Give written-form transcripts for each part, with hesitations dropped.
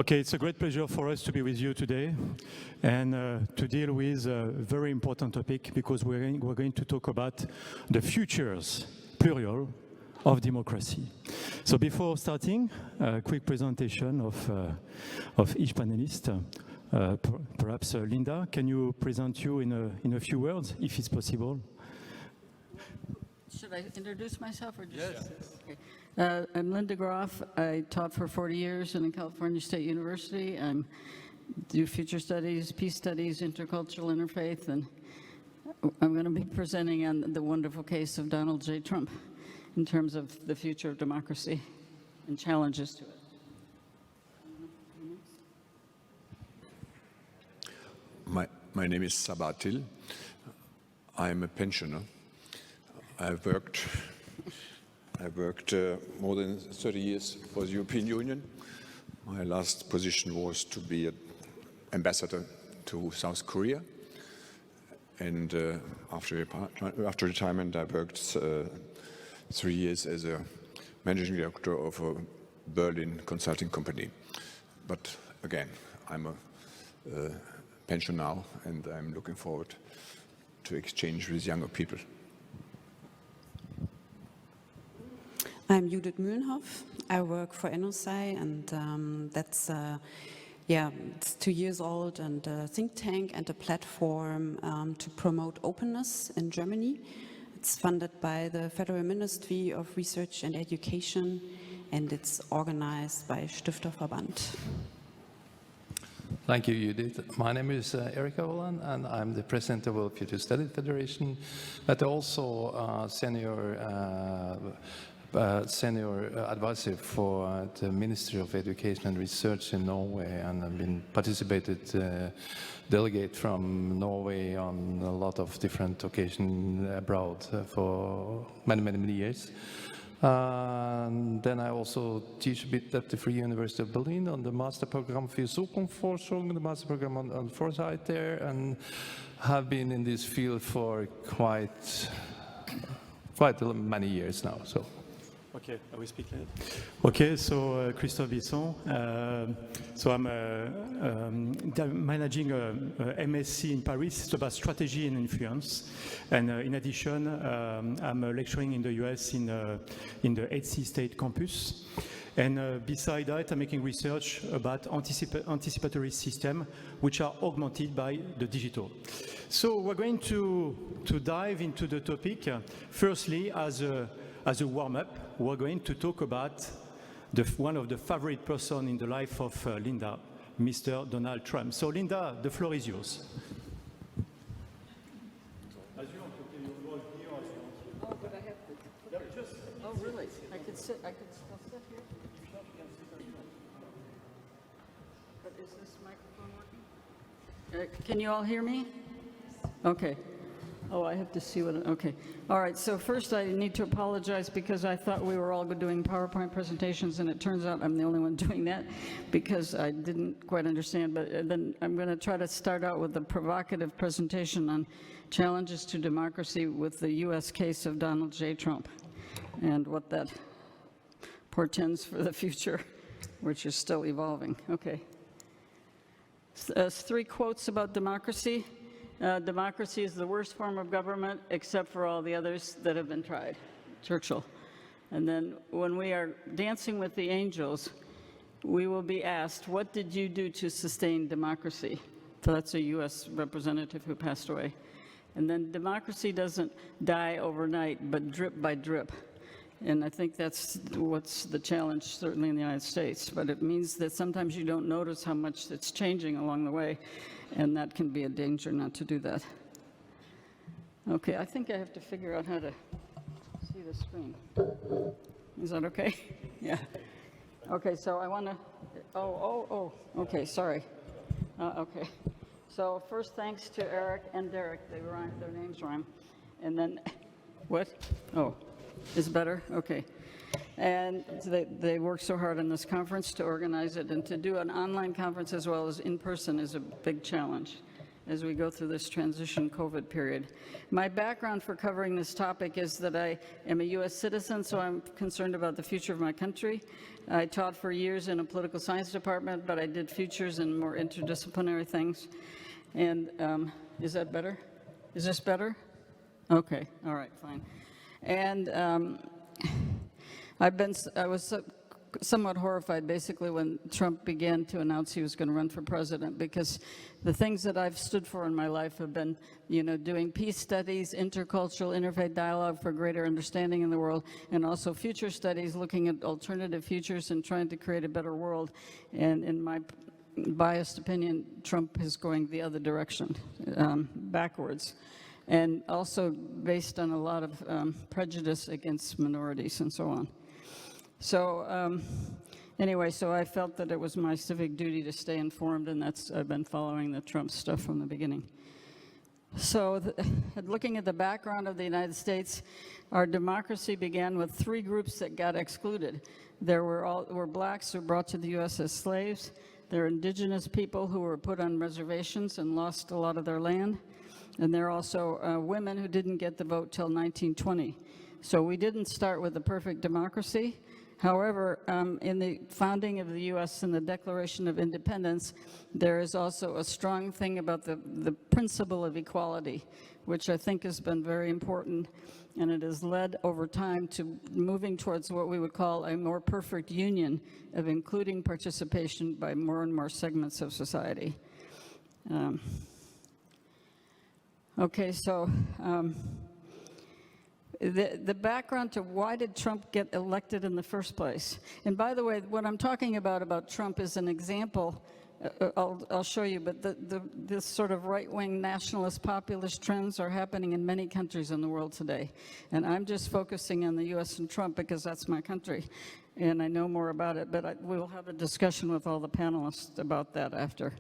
Okay, it's a great pleasure for us to be with you today and to deal with a very important topic because we're going to talk about the futures, plural, of democracy. So before starting, a quick presentation of each panelist. Perhaps Linda, can you present you in a few words, if it's possible? Should I introduce myself or just? Yes. Okay. I'm Linda Groff. I taught for 40 years in California State University. I do future studies, peace studies, intercultural interfaith, and I'm going to be presenting on the wonderful case of Donald J. Trump in terms of the future of democracy and challenges to it. My name is Sabathil. I'm a pensioner. I've worked more than 30 years for the European Union. My last position was to be an ambassador to South Korea. And after retirement, I worked 3 years as a managing director of a Berlin consulting company. But again, I'm a pensioner now, and I'm looking forward to exchange with younger people. I'm Judith Mühlenhoff. I work for NOSI, and that's it's 2 years old, and a think tank and a platform to promote openness in Germany. It's funded by the Federal Ministry of Research and Education, and it's organized by Stifterverband. Thank you, Judith. My name is Erik Øverland, and I'm the president of World Future Studies Federation, but also senior advisor for the Ministry of Education and Research in Norway, and I've been participated delegate from Norway on a lot of different occasions abroad for many years. Then I also teach a bit at the Free University of Berlin on the master program for Zukunftsforschung, the master program on foresight there, and have been in this field for quite many years now. So. Okay, I will speak later. Okay, so Christophe Bisson. So I'm managing a MSc in Paris. It's about strategy and influence. And in addition, I'm lecturing in the US in the 8C State campus. And beside that, I'm making research about anticipatory systems, which are augmented by the digital. So we're going to dive into the topic. Firstly, as a warm-up, we're going to talk about one of the favorite person in the life of Linda, Mr. Donald Trump. So Linda, the floor is yours. Oh, but I have to. Oh, really? I could still sit here? But is this microphone working? Can you all hear me? Okay. Oh, I have to see what, okay. All right, so first I need to apologize because I thought we were all doing PowerPoint presentations, and it turns out I'm the only one doing that because I didn't quite understand. But then I'm going to try to start out with a provocative presentation on challenges to democracy with the U.S. case of Donald J. Trump and what that portends for the future, which is still evolving. Okay. 3 quotes about democracy. Democracy is the worst form of government except for all the others that have been tried. Churchill. And then when we are dancing with the angels, we will be asked, what did you do to sustain democracy? So that's a U.S. representative who passed away. And then democracy doesn't die overnight, but drip by drip. And I think that's what's the challenge, certainly in the United States. But it means that sometimes you don't notice how much it's changing along the way. And that can be a danger not to do that. Okay, I think I have to figure out how to see the screen. Is that okay? Yeah. Okay, so I want to, okay, sorry. Okay. So first, thanks to Erik and Derek. They rhyme, their names rhyme. And then, what? Oh, is it better? Okay. And they worked so hard on this conference to organize it, and to do an online conference as well as in person is a big challenge. as we go through this transition COVID period. My background for covering this topic is that I am a U.S. citizen, so I'm concerned about the future of my country. I taught for years in a political science department, but I did futures and more interdisciplinary things. And is that better? Is this better? Okay, all right, fine. And I was somewhat horrified basically when Trump began to announce he was going to run for president, because the things that I've stood for in my life have been, doing peace studies, intercultural, interfaith dialogue for greater understanding in the world, and also future studies looking at alternative futures and trying to create a better world. And in my biased opinion, Trump is going the other direction, backwards, and also based on a lot of prejudice against minorities and so on. So anyway, so I felt that it was my civic duty to stay informed, and I've been following the Trump stuff from the beginning. So looking at the background of the United States, our democracy began with 3 groups that got excluded. There were blacks who were brought to the U.S. as slaves. There are indigenous people who were put on reservations and lost a lot of their land. And there are also women who didn't get the vote till 1920. So we didn't start with a perfect democracy. However, in the founding of the U.S. and the Declaration of Independence, there is also a strong thing about the principle of equality, which I think has been very important, and it has led over time to moving towards what we would call a more perfect union of including participation by more and more segments of society. Okay, so the background to why did Trump get elected in the first place? And by the way, what I'm talking about Trump is an example. I'll show you, but this sort of right-wing nationalist populist trends are happening in many countries in the world today. And I'm just focusing on the U.S. and Trump because that's my country, and I know more about it, but we'll have a discussion with all the panelists about that after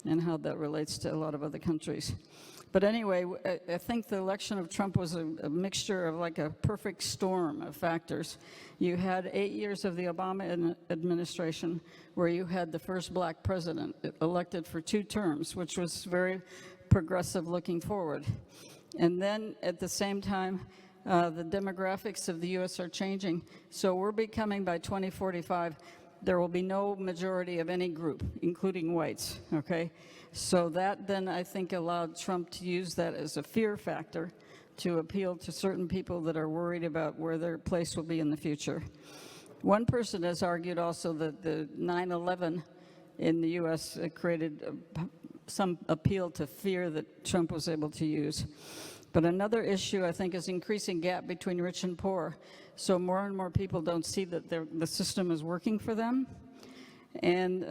and how that relates to a lot of other countries. But anyway, I think the election of Trump was a mixture of like a perfect storm of factors. You had 8 years of the Obama administration where you had the first black president elected for 2 terms, which was very progressive looking forward. And then at the same time, the demographics of the U.S. are changing. So we're becoming, by 2045, there will be no majority of any group, including whites, okay? So that then, I think, allowed Trump to use that as a fear factor to appeal to certain people that are worried about where their place will be in the future. One person has argued also that the 9/11 in the U.S. created some appeal to fear that Trump was able to use. But another issue, I think, is increasing gap between rich and poor. So more and more people don't see that the system is working for them. And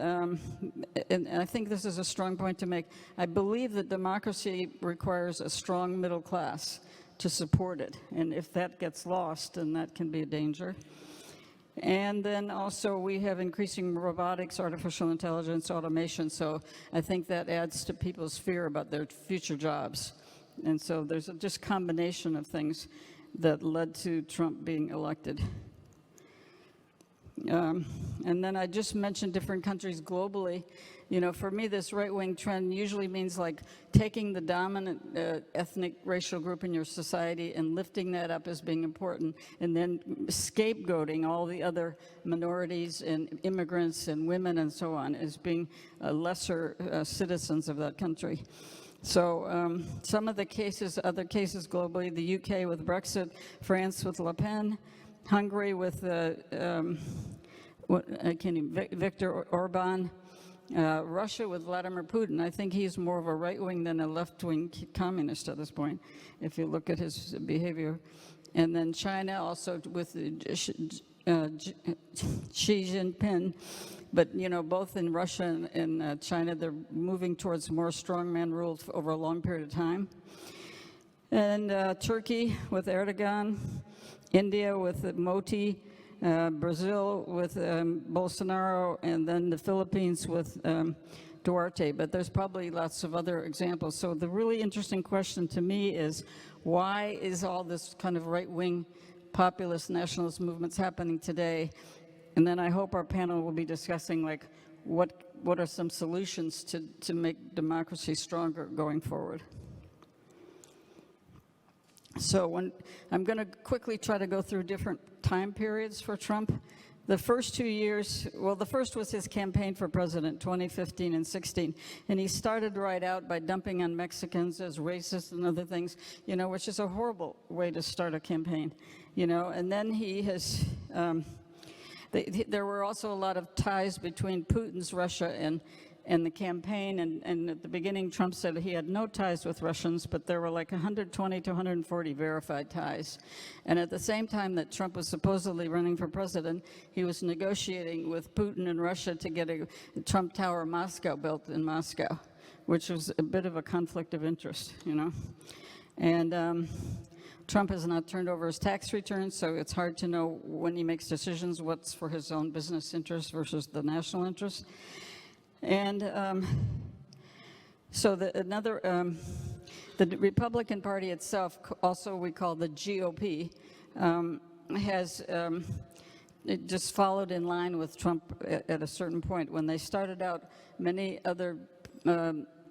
I think this is a strong point to make. I believe that democracy requires a strong middle class to support it. And if that gets lost, then that can be a danger. And then also we have increasing robotics, artificial intelligence, automation. So I think that adds to people's fear about their future jobs. And so there's just combination of things that led to Trump being elected. And then I just mentioned different countries globally. You know, for me, this right-wing trend usually means like taking the dominant ethnic racial group in your society and lifting that up as being important, and then scapegoating all the other minorities and immigrants and women and so on as being lesser citizens of that country. So some of the cases, other cases globally, the UK with Brexit, France with Le Pen, Hungary with Viktor Orban, Russia with Vladimir Putin. I think he's more of a right-wing than a left-wing communist at this point, if you look at his behavior. And then China also with Xi Jinping. But, you know, both in Russia and China, they're moving towards more strongman rule over a long period of time. And Turkey with Erdogan, India with Modi, Brazil with Bolsonaro, and then the Philippines with Duarte. But there's probably lots of other examples. So the really interesting question to me is, why is all this kind of right-wing populist nationalist movements happening today? And then I hope our panel will be discussing like what what are some solutions to make democracy stronger going forward. So I'm going to quickly try to go through different time periods for Trump. The first 2 years, well, the first was his campaign for president, 2015 and 16. And he started right out by dumping on Mexicans as racist and other things, which is a horrible way to start a campaign, And then he has, there were also a lot of ties between Putin's Russia and the campaign, and at the beginning Trump said he had no ties with Russians, but there were like 120 to 140 verified ties. And at the same time that Trump was supposedly running for president, he was negotiating with Putin and Russia to get a Trump Tower Moscow built in Moscow, which was a bit of a conflict of interest, And Trump has not turned over his tax returns, so it's hard to know when he makes decisions what's for his own business interest versus the national interest. And so the Republican Party itself, also we call the GOP, has it just followed in line with Trump at a certain point. When they started out, many other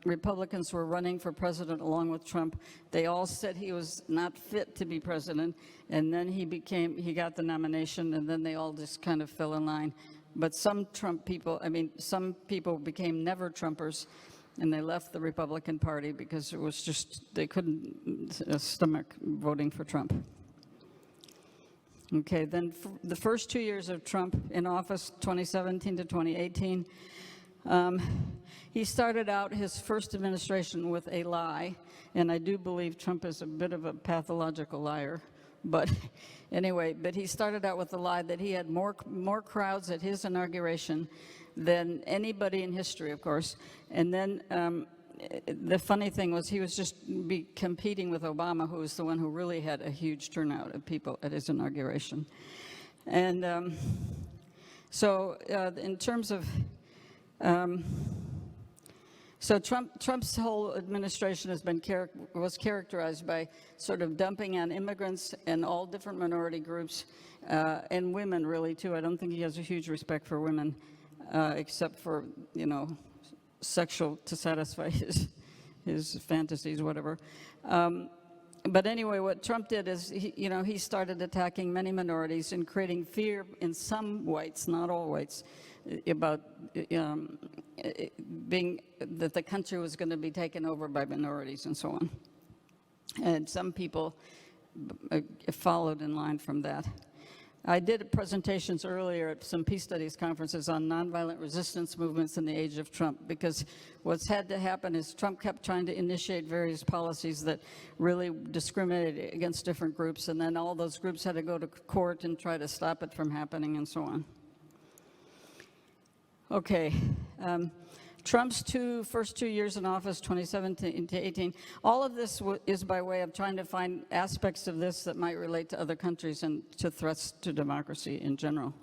Republicans were running for president along with Trump. They all said he was not fit to be president, and then he got the nomination, and then they all just kind of fell in line. But some some people became never Trumpers, and they left the Republican Party because it was just, they couldn't stomach voting for Trump. Okay, then the first 2 years of Trump in office, 2017 to 2018, he started out his first administration with a lie, and I do believe Trump is a bit of a pathological liar. But anyway, he started out with the lie that he had more crowds at his inauguration than anybody in history, of course. And then the funny thing was he was just competing with Obama, who was the one who really had a huge turnout of people at his inauguration. And so in terms of so Trump's whole administration was characterized by sort of dumping on immigrants and all different minority groups, and women really too. I don't think he has a huge respect for women, except for sexual to satisfy his fantasies, whatever. But anyway, what Trump did is he started attacking many minorities and creating fear in some whites, not all whites, about that the country was going to be taken over by minorities and so on. And some people followed in line from that. I did presentations earlier at some peace studies conferences on nonviolent resistance movements in the age of Trump, because what's had to happen is Trump kept trying to initiate various policies that really discriminated against different groups, and then all those groups had to go to court and try to stop it from happening and so on. Okay, Trump's first 2 years in office, 2017 to 18, all of this is by way of trying to find aspects of this that might relate to other countries and to threats to democracy in general.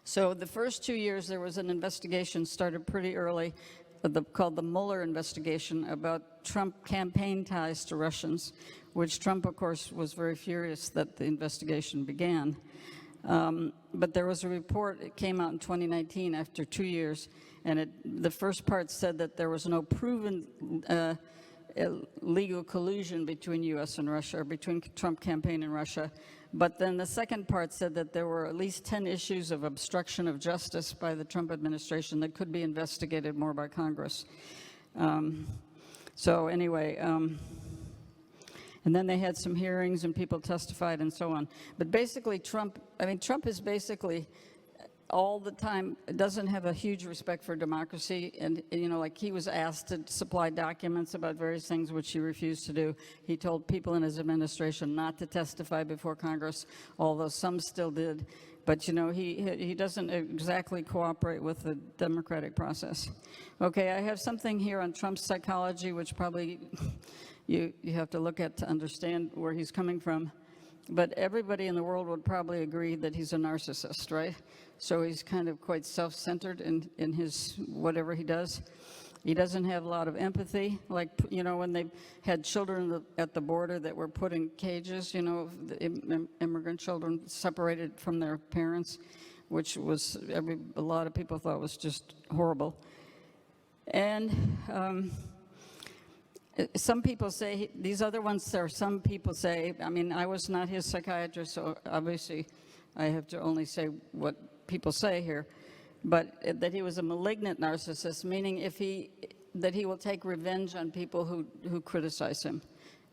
So the first 2 years, there was an investigation started pretty early called the Mueller investigation about Trump campaign ties to Russians, which Trump, of course, was very furious that the investigation began. But there was a report, it came out in 2019 after 2 years, and the first part said that there was no proven legal collusion between U.S. and Russia, or between Trump campaign and Russia. But then the second part said that there were at least 10 issues of obstruction of justice by the Trump administration that could be investigated more by Congress. So anyway, and then they had some hearings and people testified and so on. But basically Trump is basically all the time doesn't have a huge respect for democracy, and like he was asked to supply documents about various things which he refused to do. He told people in his administration not to testify before Congress, although some still did. But he doesn't exactly cooperate with the democratic process. Okay, I have something here on Trump's psychology, which probably you have to look at to understand where he's coming from. But everybody in the world would probably agree that he's a narcissist, right? So he's kind of quite self-centered in his whatever he does. He doesn't have a lot of empathy. Like, when they had children at the border that were put in cages, the immigrant children separated from their parents. which was a lot of people thought was just horrible. And some people say, these other ones, there are some people say, I mean, I was not his psychiatrist, so obviously I have to only say what people say here, but that he was a malignant narcissist, meaning that he will take revenge on people who criticize him.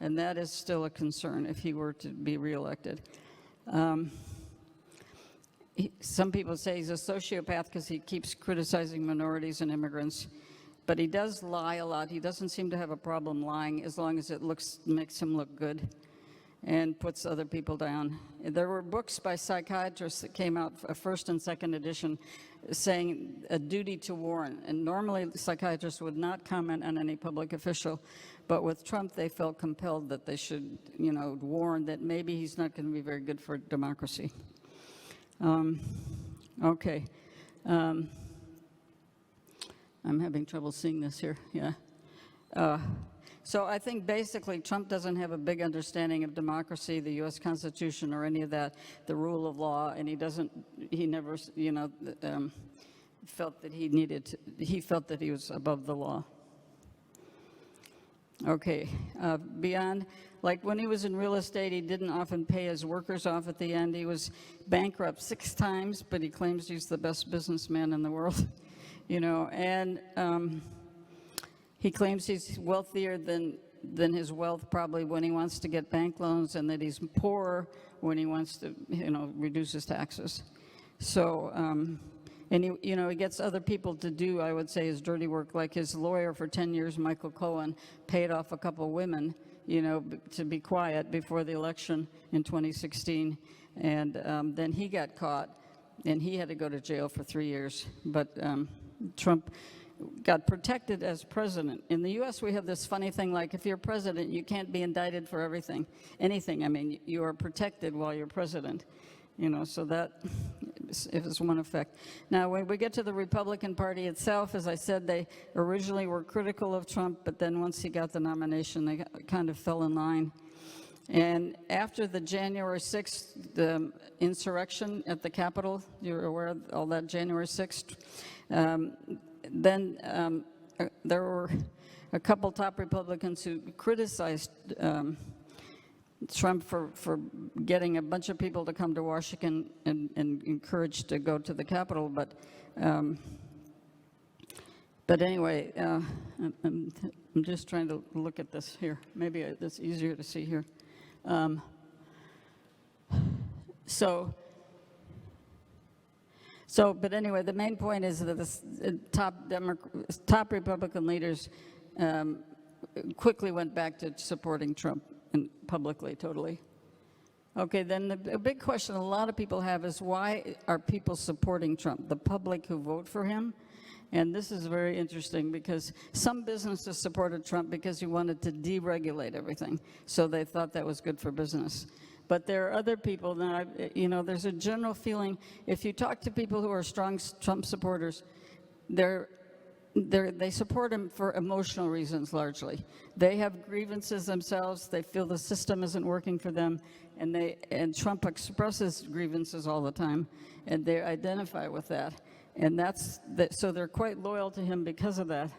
And that is still a concern if he were to be reelected. Some people say he's a sociopath because he keeps criticizing minorities and immigrants. But he does lie a lot. He doesn't seem to have a problem lying as long as it makes him look good and puts other people down. There were books by psychiatrists that came out, a first and second edition, saying a duty to warn. And normally psychiatrists would not comment on any public official. But with Trump, they felt compelled that they should, warn that maybe he's not going to be very good for democracy. Okay. I'm having trouble seeing this here, yeah. So I think basically Trump doesn't have a big understanding of democracy, the U.S. Constitution, or any of that, the rule of law, and he never, felt that he felt that he was above the law. Okay, beyond, like when he was in real estate, he didn't often pay his workers off at the end. He was bankrupt 6 times, but he claims he's the best businessman in the world. And he claims he's wealthier than his wealth probably when he wants to get bank loans, and that he's poorer when he wants to, reduce his taxes. So, and he gets other people to do, I would say, his dirty work, like his lawyer for 10 years, Michael Cohen, paid off a couple women, to be quiet before the election in 2016. And then he got caught, and he had to go to jail for 3 years. But Trump got protected as president. In the U.S., we have this funny thing, like if you're president, you can't be indicted for anything. I mean, you are protected while you're president, so that is one effect. Now, when we get to the Republican Party itself, as I said, they originally were critical of Trump, but then once he got the nomination, they kind of fell in line. And after the January 6th, the insurrection at the Capitol, you're aware of all that, January 6th, then there were a couple top Republicans who criticized Trump for getting a bunch of people to come to Washington and encouraged to go to the Capitol. But anyway, I'm just trying to look at this here. Maybe it's easier to see here. But anyway, the main point is that the top Republican leaders quickly went back to supporting Trump and publicly, totally. Okay, then the big question a lot of people have is, why are people supporting Trump? The public who vote for him? And this is very interesting because some businesses supported Trump because he wanted to deregulate everything. So they thought that was good for business. But there are other people that, there's a general feeling, if you talk to people who are strong Trump supporters, they support him for emotional reasons largely. They have grievances themselves. They feel the system isn't working for them. And Trump expresses grievances all the time, and they identify with that. And so they're quite loyal to him because of that.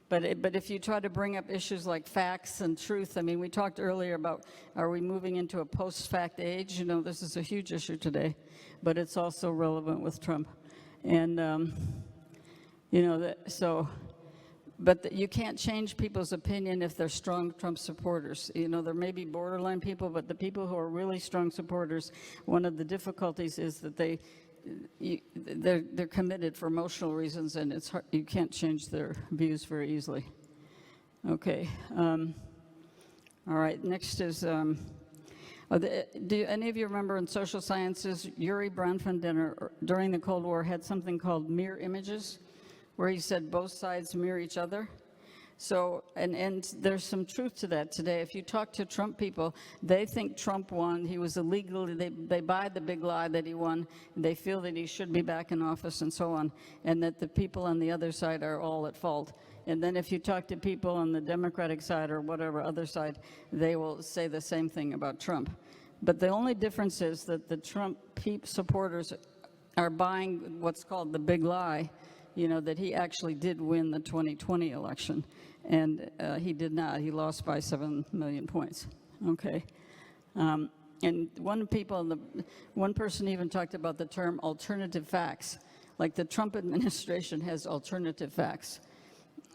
But if you try to bring up issues like facts and truth, I mean, we talked earlier about, are we moving into a post-fact age? This is a huge issue today, but it's also relevant with Trump. And, but you can't change people's opinion if they're strong Trump supporters. There may be borderline people, but the people who are really strong supporters, one of the difficulties is that they're committed for emotional reasons, and it's hard, you can't change their views very easily. Okay. All right. Next is, do any of you remember in social sciences, Yuri Bronfman during the Cold War had something called mirror images, where he said both sides mirror each other? So, and there's some truth to that today. If you talk to Trump people, they think Trump won. He was illegal. They buy the big lie that he won. They feel that he should be back in office and so on, and that the people on the other side are all at fault. And then if you talk to people on the Democratic side or whatever other side, they will say the same thing about Trump. But the only difference is that the Trump supporters are buying what's called the big lie, you know, that he actually did win the 2020 election. And he did not. He lost by 7 million points. Okay. And one person even talked about the term alternative facts. Like the Trump administration has alternative facts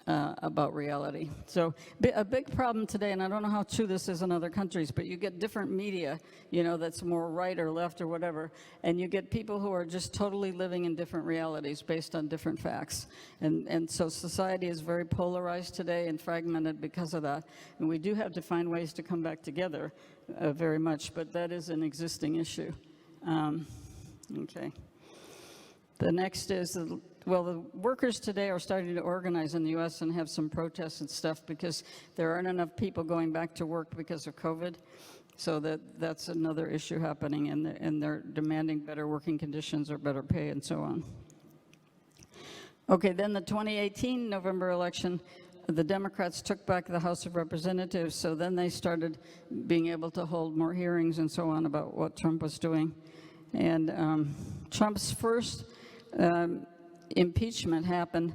about reality. So a big problem today, and I don't know how true this is in other countries, but you get different media, you know, that's more right or left or whatever, and you get people who are just totally living in different realities based on different facts. And so society is very polarized today and fragmented because of that. And we do have to find ways to come back together very much, but that is an existing issue. Okay. The next is, the workers today are starting to organize in the U.S. and have some protests and stuff because there aren't enough people going back to work because of COVID. So that's another issue happening, and they're demanding better working conditions or better pay and so on. Okay, then the 2018 November election, the Democrats took back the House of Representatives, so then they started being able to hold more hearings and so on about what Trump was doing. And Trump's first impeachment happened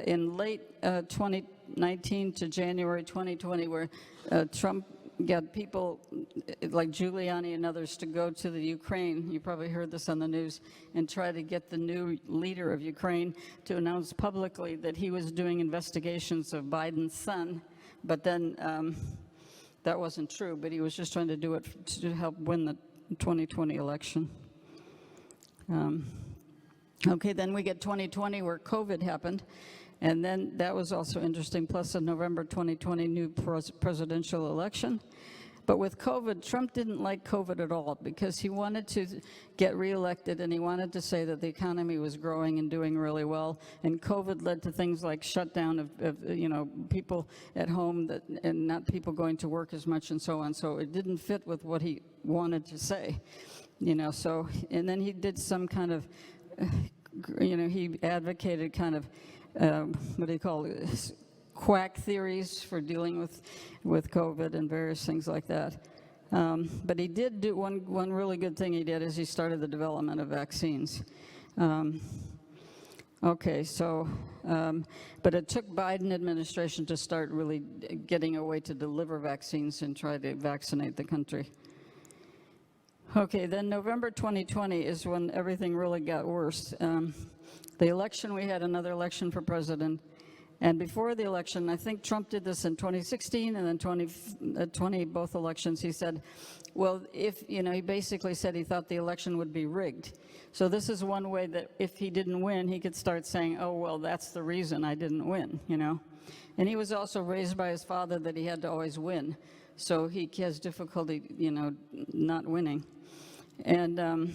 in late 2019 to January 2020, where Trump got people like Giuliani and others to go to the Ukraine, you probably heard this on the news, and try to get the new leader of Ukraine to announce publicly that he was doing investigations of Biden's son. But then that wasn't true, but he was just trying to do it to help win the 2020 election. Okay, then we get 2020 where COVID happened, and then that was also interesting, plus a November 2020 new presidential election. But with COVID, Trump didn't like COVID at all because he wanted to get reelected and he wanted to say that the economy was growing and doing really well. And COVID led to things like shutdown of you know, people at home and not people going to work as much and so on. So it didn't fit with what he wanted to say, you know. So, and then he did some kind of, you know, he advocated kind of, what do you call it, quack theories for dealing with COVID and various things like that. But he did do one really good thing he did is he started the development of vaccines. Okay, so, but it took Biden administration to start really getting a way to deliver vaccines and try to vaccinate the country. Okay, then November 2020 is when everything really got worse. The election, we had another election for president. And before the election, I think Trump did this in 2016 and then 2020, both elections, he said, well, if, you know, he basically said he thought the election would be rigged. So this is one way that if he didn't win, he could start saying, oh, well, that's the reason I didn't win, you know. And he was also raised by his father that he had to always win. So he has difficulty, you know, not winning. And,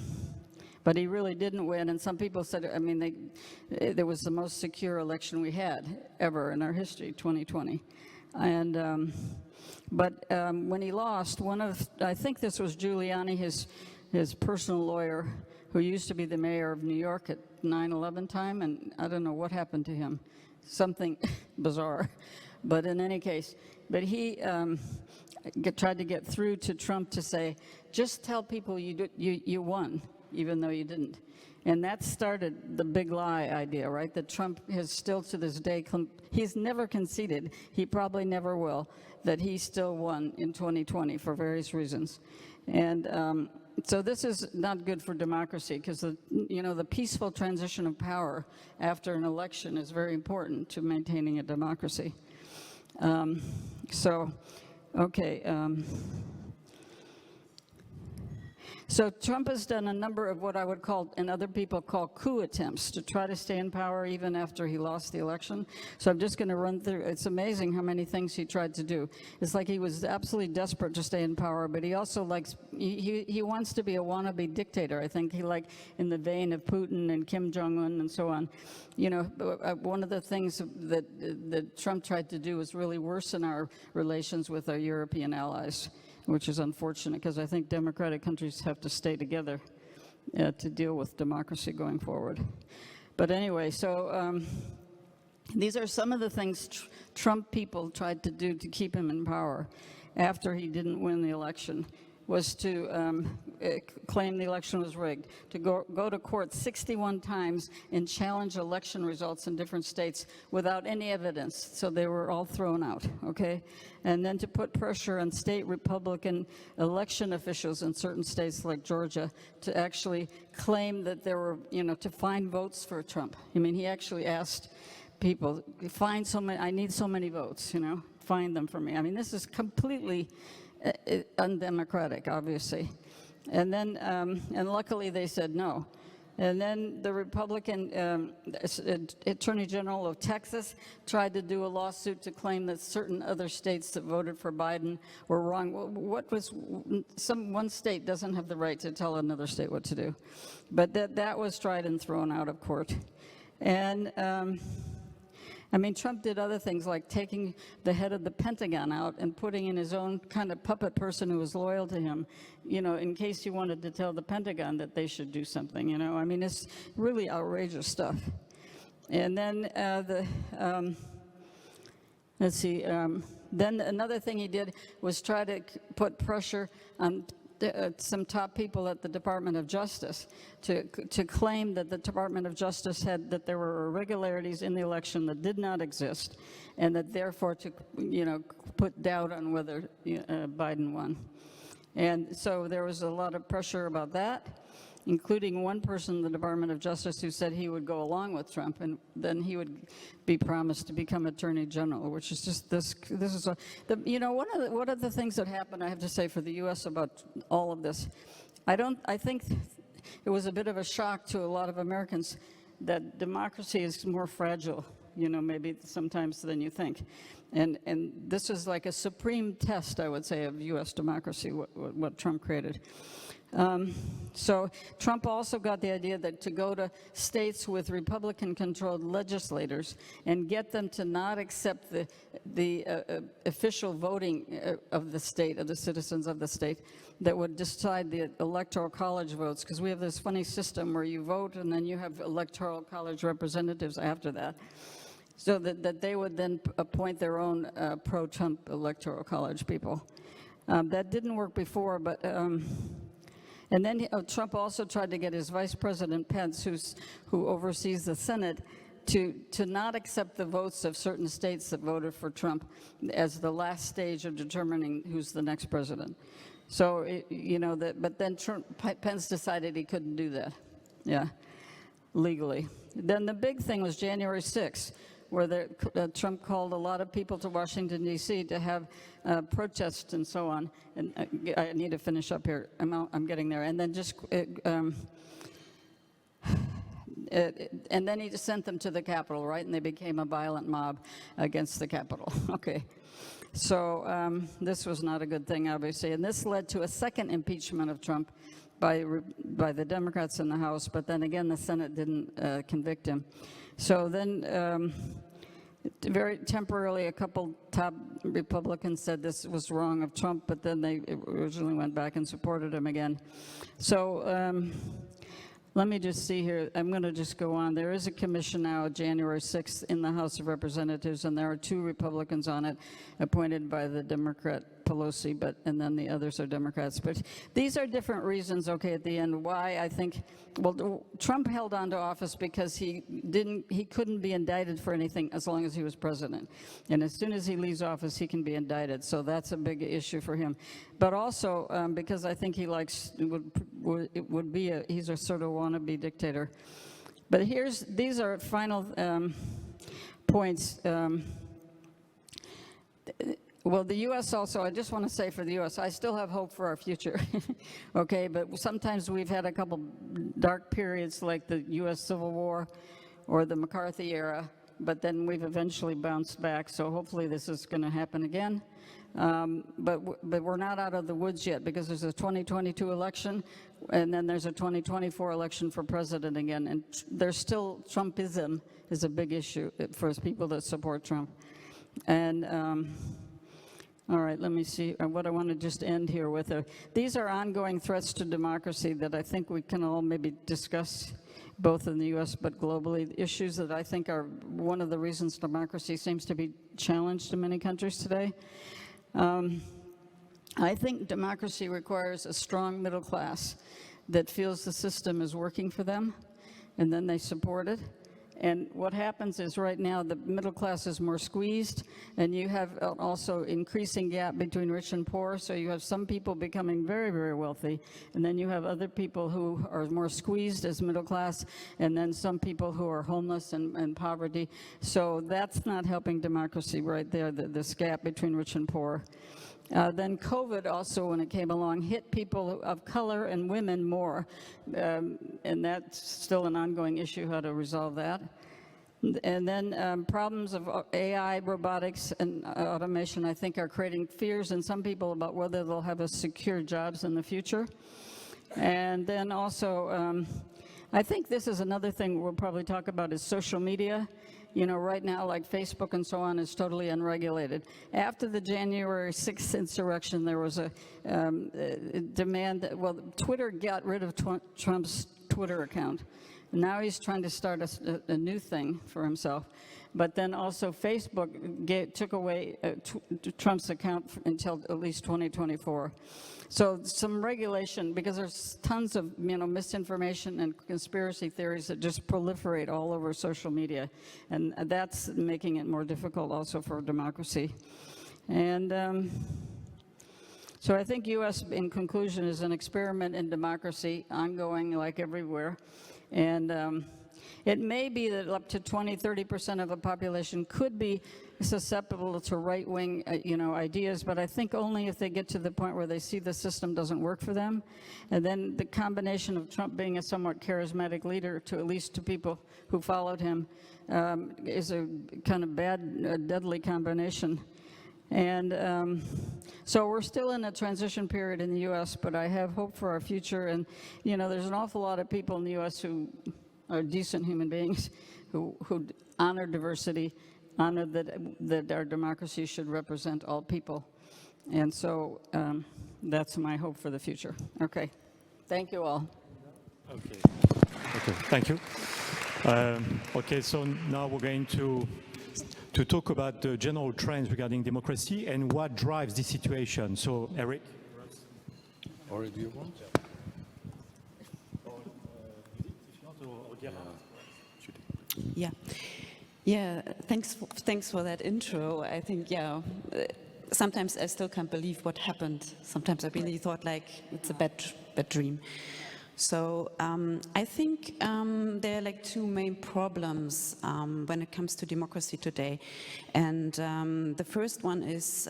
but he really didn't win, and some people said, I mean, there was the most secure election we had ever in our history, 2020. And, but when he lost, I think this was Giuliani, his personal lawyer, who used to be the mayor of New York at 9/11 time, and I don't know what happened to him, something bizarre. But in any case, but he tried to get through to Trump to say, just tell people you won, even though you didn't. And that started the big lie idea, right? That Trump has still to this day, he's never conceded, he probably never will, that he still won in 2020 for various reasons. And so this is not good for democracy because, you know, the peaceful transition of power after an election is very important to maintaining a democracy. So Trump has done a number of what I would call, and other people call, coup attempts to try to stay in power even after he lost the election. So I'm just going to run through. It's amazing how many things he tried to do. It's like he was absolutely desperate to stay in power, but he also likes, he wants to be a wannabe dictator. I think he, like, in the vein of Putin and Kim Jong-un and so on. You know, one of the things that Trump tried to do was really worsen our relations with our European allies, which is unfortunate because I think democratic countries have to stay together to deal with democracy going forward. But anyway, so these are some of the things Trump people tried to do to keep him in power after he didn't win the election. was to claim the election was rigged, to go to court 61 times and challenge election results in different states without any evidence. So they were all thrown out, okay? And then to put pressure on state Republican election officials in certain states like Georgia to actually claim that there were, to find votes for Trump. I mean, he actually asked people, find so many, I need so many votes, find them for me. I mean, this is completely undemocratic, obviously. And then, and luckily they said no. And then the Republican Attorney General of Texas tried to do a lawsuit to claim that certain other states that voted for Biden were wrong. One state doesn't have the right to tell another state what to do. But that was tried and thrown out of court. And I mean, Trump did other things like taking the head of the Pentagon out and putting in his own kind of puppet person who was loyal to him, in case he wanted to tell the Pentagon that they should do something, I mean, it's really outrageous stuff. And then let's see, then another thing he did was try to put pressure on some top people at the Department of Justice to claim that the Department of Justice said that there were irregularities in the election that did not exist, and that therefore to put doubt on whether Biden won. And so there was a lot of pressure about that, including one person in the Department of Justice who said he would go along with Trump, and then he would be promised to become Attorney General, which is just this is one of the things that happened, I have to say, for the U.S. about all of this. I think it was a bit of a shock to a lot of Americans that democracy is more fragile, maybe sometimes than you think. And this is like a supreme test, I would say, of U.S. democracy, what Trump created. So Trump also got the idea that to go to states with Republican-controlled legislators and get them to not accept the official voting of the state, of the citizens of the state, that would decide the electoral college votes, because we have this funny system where you vote and then you have electoral college representatives after that. So that they would then appoint their own pro-Trump electoral college people. That didn't work before, but... And then Trump also tried to get his Vice President Pence, who oversees the Senate, to not accept the votes of certain states that voted for Trump as the last stage of determining who's the next president. So, but then Pence decided he couldn't do that, legally. Then the big thing was January 6th, where Trump called a lot of people to Washington, D.C. to have protests and so on. And I need to finish up here. I'm getting there. And then and then he just sent them to the Capitol, right? And they became a violent mob against the Capitol. Okay. So this was not a good thing, obviously. And this led to a second impeachment of Trump by the Democrats in the House. But then again, the Senate didn't convict him. So then, very temporarily, a couple top Republicans said this was wrong of Trump, but then they originally went back and supported him again. So let me just see here. I'm going to just go on. There is a commission now, January 6th, in the House of Representatives, and there are 2 Republicans on it, appointed by the Democrat Pelosi, and then the others are Democrats. But these are different reasons, okay, at the end, why I think, well, Trump held on to office because he couldn't be indicted for anything as long as he was president. And as soon as he leaves office, he can be indicted. So that's a big issue for him. But also because I think he he's a sort of wannabe dictator. But these are final points. Well, the U.S. also, I just want to say for the U.S., I still have hope for our future, okay? But sometimes we've had a couple dark periods like the U.S. Civil War or the McCarthy era, but then we've eventually bounced back, so hopefully this is going to happen again. But we're not out of the woods yet, because there's a 2022 election, and then there's a 2024 election for president again, and there's still Trumpism is a big issue for people that support Trump. And all right, let me see. What I want to just end here with these are ongoing threats to democracy that I think we can all maybe discuss, both in the U.S. but globally, issues that I think are one of the reasons democracy seems to be challenged in many countries today. I think democracy requires a strong middle class that feels the system is working for them, and then they support it. And what happens is right now the middle class is more squeezed, and you have also increasing gap between rich and poor. So you have some people becoming very, very wealthy, and then you have other people who are more squeezed as middle class, and then some people who are homeless and poverty. So that's not helping democracy right there, this gap between rich and poor. Then COVID also, when it came along, hit people of color and women more, and that's still an ongoing issue, how to resolve that. And then problems of AI, robotics, and automation, I think, are creating fears in some people about whether they'll have a secure jobs in the future. And then also, I think this is another thing we'll probably talk about is social media. You know, right now, like Facebook and so on, is totally unregulated. After the January 6th insurrection, there was a demand that, well, Twitter got rid of Trump's Twitter account. Now he's trying to start a new thing for himself. But then also Facebook took away Trump's account until at least 2024. So some regulation, because there's tons of misinformation and conspiracy theories that just proliferate all over social media, and that's making it more difficult also for democracy. And so I think U.S. in conclusion is an experiment in democracy, ongoing like everywhere, and it may be that up to 20–30% of the population could be susceptible to right-wing, ideas, but I think only if they get to the point where they see the system doesn't work for them. And then the combination of Trump being a somewhat charismatic leader, to at least to people who followed him, is a kind of bad, deadly combination. And so we're still in a transition period in the U.S., but I have hope for our future. And, there's an awful lot of people in the U.S. who are decent human beings, who honor diversity, honor that our democracy should represent all people. And so that's my hope for the future. Okay. Thank you all. Okay, thank you. Okay, so now we're going to talk about the general trends regarding democracy and what drives this situation. So, Erik? Or do you want? Yeah. Thanks for that intro. I think, sometimes I still can't believe what happened. Sometimes I really thought like it's a bad dream. So I think there are like two main problems when it comes to democracy today. And the first one is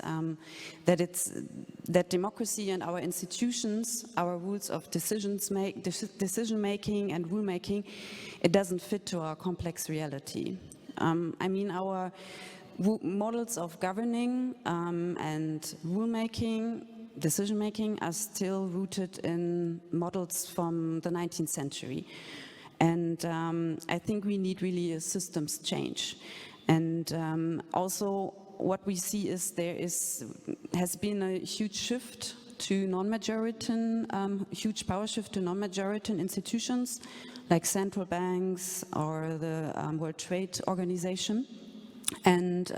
that democracy and our institutions, our rules of decision making and rule making, it doesn't fit to our complex reality. Our models of governing and rule making, decision making are still rooted in models from the 19th century. And I think we need really a systems change. And also what we see is has been a huge shift to non-majority, huge power shift to non-majority institutions like central banks or the World Trade Organization. And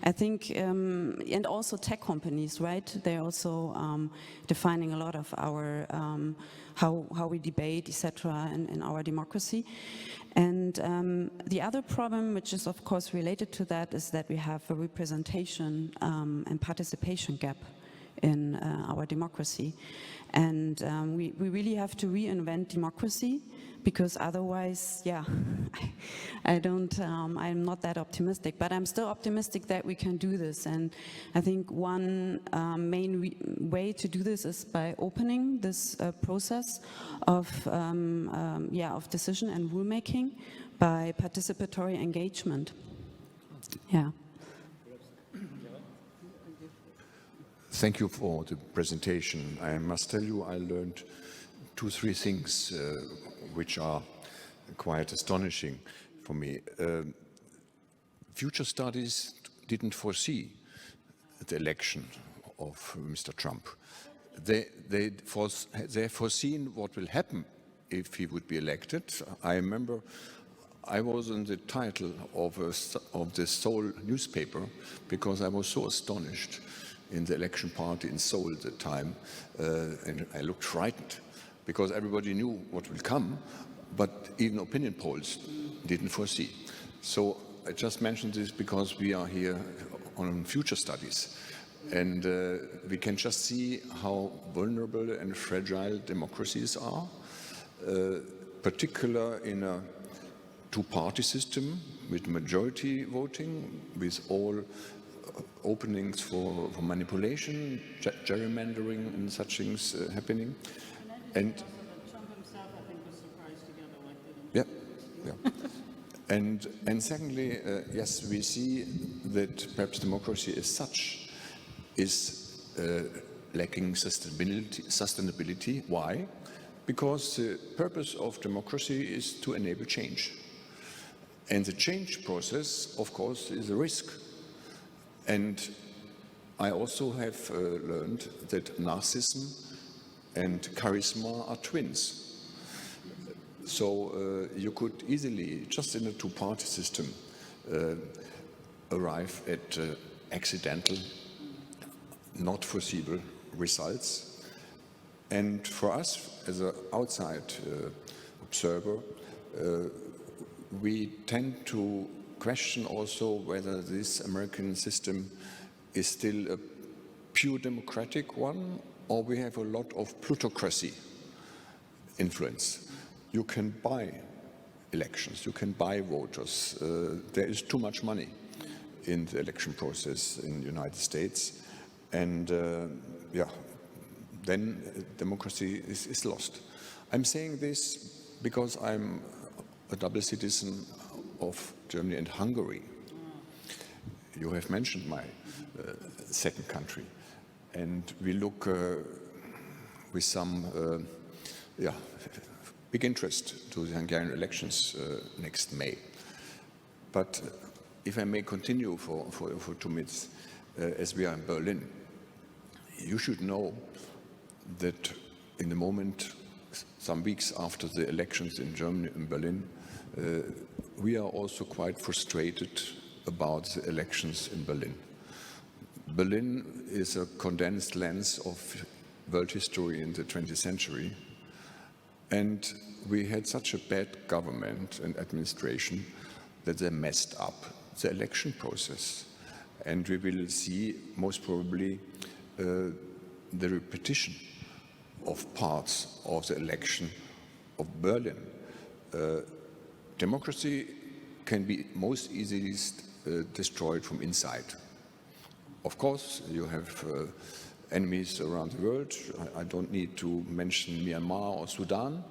I think, and also tech companies, right? They're also defining a lot of our, how we debate, etc., in our democracy. And the other problem, which is of course related to that, is that we have a representation and participation gap in our democracy. And we really have to reinvent democracy, because otherwise, I'm not that optimistic, but I'm still optimistic that we can do this. And I think one main way to do this is by opening this process of decision and rulemaking by participatory engagement. Yeah. Thank you for the presentation. I must tell you, I learned 2-3 things which are quite astonishing for me. Future studies didn't foresee the election of Mr. Trump. They foreseen what will happen if he would be elected. I remember I was in the title of the Seoul newspaper because I was so astonished. in the election party in Seoul at the time, and I looked frightened because everybody knew what will come, but even opinion polls didn't foresee. So I just mentioned this because we are here on future studies, and we can just see how vulnerable and fragile democracies are, particularly in a two-party system with majority voting, with all openings for manipulation, gerrymandering and such things happening. And Trump himself, I think, was surprised to get elected. Yeah. And secondly, yes, we see that perhaps democracy as such is lacking sustainability. Why? Because the purpose of democracy is to enable change. And the change process, of course, is a risk. And I also have learned that narcissism and charisma are twins. So you could easily, just in a two-party system, arrive at accidental, not foreseeable results. And for us, as an outside observer, we tend to question also whether this American system is still a pure democratic one, or we have a lot of plutocracy influence. You can buy elections, you can buy voters. There is too much money in the election process in the United States, and then democracy is lost. I'm saying this because I'm a double citizen of Germany and Hungary. You have mentioned my second country, and we look with some big interest to the Hungarian elections next May. But if I may continue for 2 minutes, as we are in Berlin, you should know that in the moment, some weeks after the elections in Germany and Berlin, we are also quite frustrated about the elections in Berlin. Berlin is a condensed lens of world history in the 20th century, and we had such a bad government and administration that they messed up the election process. And we will see most probably the repetition of parts of the election of Berlin. Democracy can be most easily destroyed from inside. Of course, you have enemies around the world. I don't need to mention Myanmar or Sudan,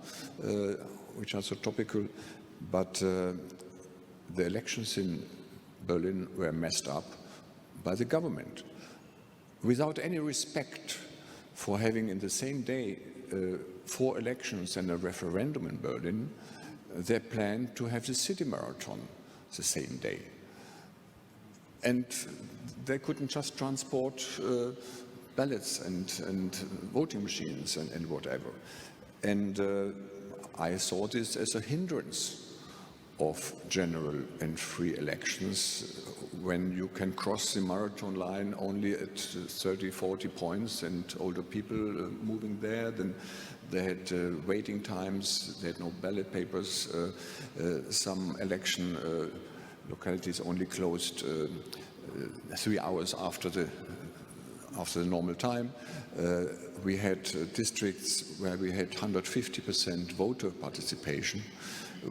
which are so topical, but the elections in Berlin were messed up by the government without any respect for having in the same day 4 elections and a referendum in Berlin. They planned to have the city marathon the same day. And they couldn't just transport ballots and voting machines and whatever. And I saw this as a hindrance of general and free elections when you can cross the marathon line only at 30, 40 points and older people moving there. Then they had waiting times, they had no ballot papers. Some election localities only closed 3 hours after the normal time. We had districts where we had 150% voter participation.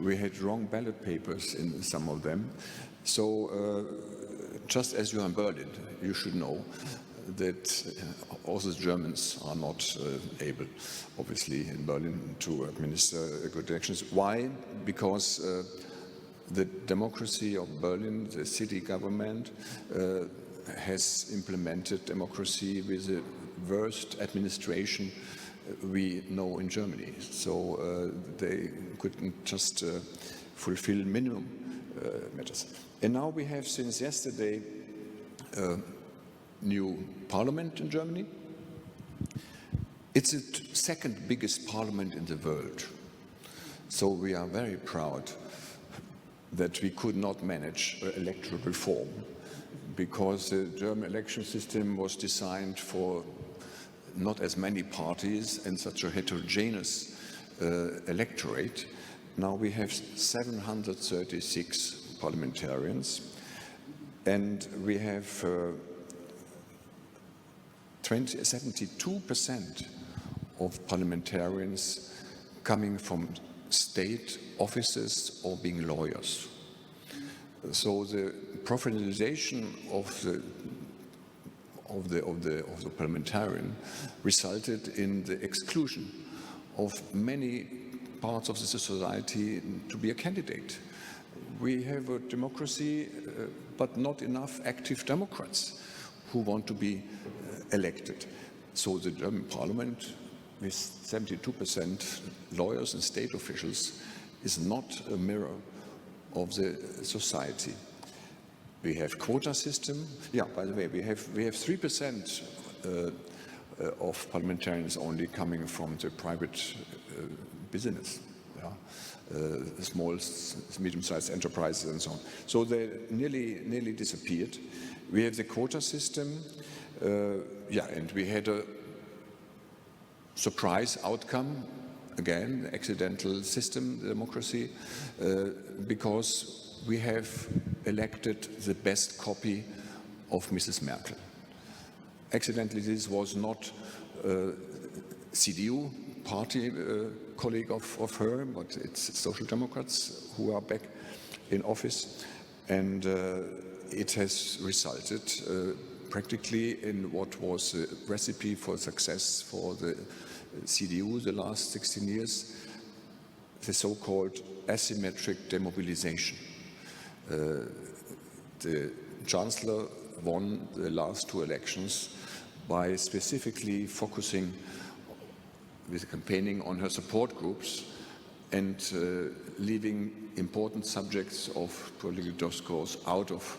We had wrong ballot papers in some of them. So just as you are in Berlin, you should know that also the Germans are not able, obviously, in Berlin to administer good elections. Why? Because the democracy of Berlin, the city government, has implemented democracy with the worst administration we know in Germany. So they couldn't just fulfill minimum matters. And now we have, since yesterday, a new parliament in Germany. It's the second biggest parliament in the world. So we are very proud that we could not manage electoral reform because the German election system was designed for not as many parties and such a heterogeneous electorate. Now we have 736 parliamentarians, and we have 72% of parliamentarians coming from state offices or being lawyers. So the professionalization of the parliamentarian resulted in the exclusion of many parts of the society to be a candidate. We have a democracy, but not enough active Democrats who want to be elected. So the German parliament, with 72% lawyers and state officials, is not a mirror of the society. We have quota system. Yeah, by the way, we have 3% of parliamentarians only coming from the private business, small, medium-sized enterprises and so on. So they nearly disappeared. We have the quota system, and we had a surprise outcome, again, accidental system, democracy, because we have elected the best copy of Mrs. Merkel. Accidentally, this was not CDU party colleague of her, but it's Social Democrats who are back in office, and it has resulted practically in what was a recipe for success for the CDU the last 16 years, the so-called asymmetric demobilization. The Chancellor won the last two elections by specifically focusing with campaigning on her support groups and leaving important subjects of political discourse out of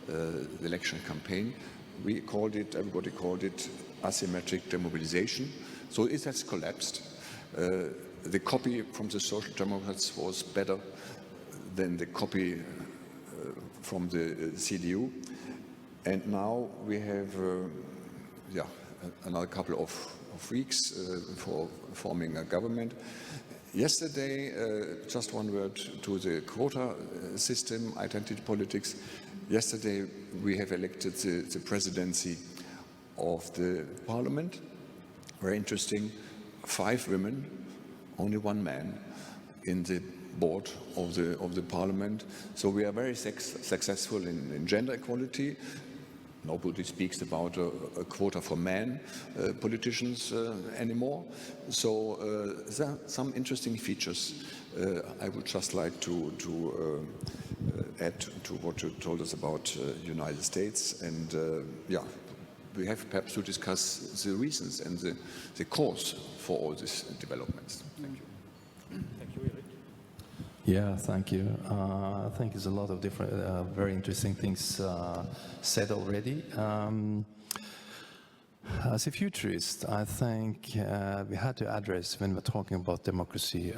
the election campaign. Everybody called it asymmetric demobilization. So it has collapsed. The copy from the Social Democrats was better than the copy from the CDU. And now we have another couple of weeks for forming a government. Yesterday, just one word to the quota system, identity politics. Yesterday, we have elected the presidency of the parliament. Very interesting. 5 women, only 1 man in the board of the parliament. So we are very successful in gender equality. Nobody speaks about a quota for men politicians anymore. So there are some interesting features. I would just like to add to what you told us about United States, and we have perhaps to discuss the reasons and the cause for all these developments. Thank you. Thank you, Erik. Yeah, thank you. I think there's a lot of different, very interesting things said already. As a futurist, I think we had to address, when we're talking about democracy,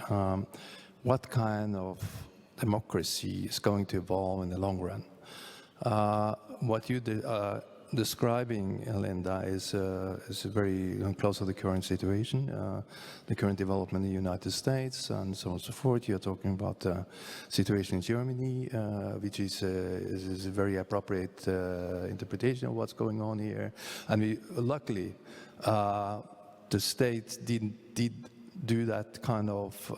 what kind of democracy is going to evolve in the long run. What you describing, Linda, is very close to the current situation, the current development in the United States, and so on and so forth. You're talking about the situation in Germany, which is a very appropriate interpretation of what's going on here. And luckily, the state did do that kind of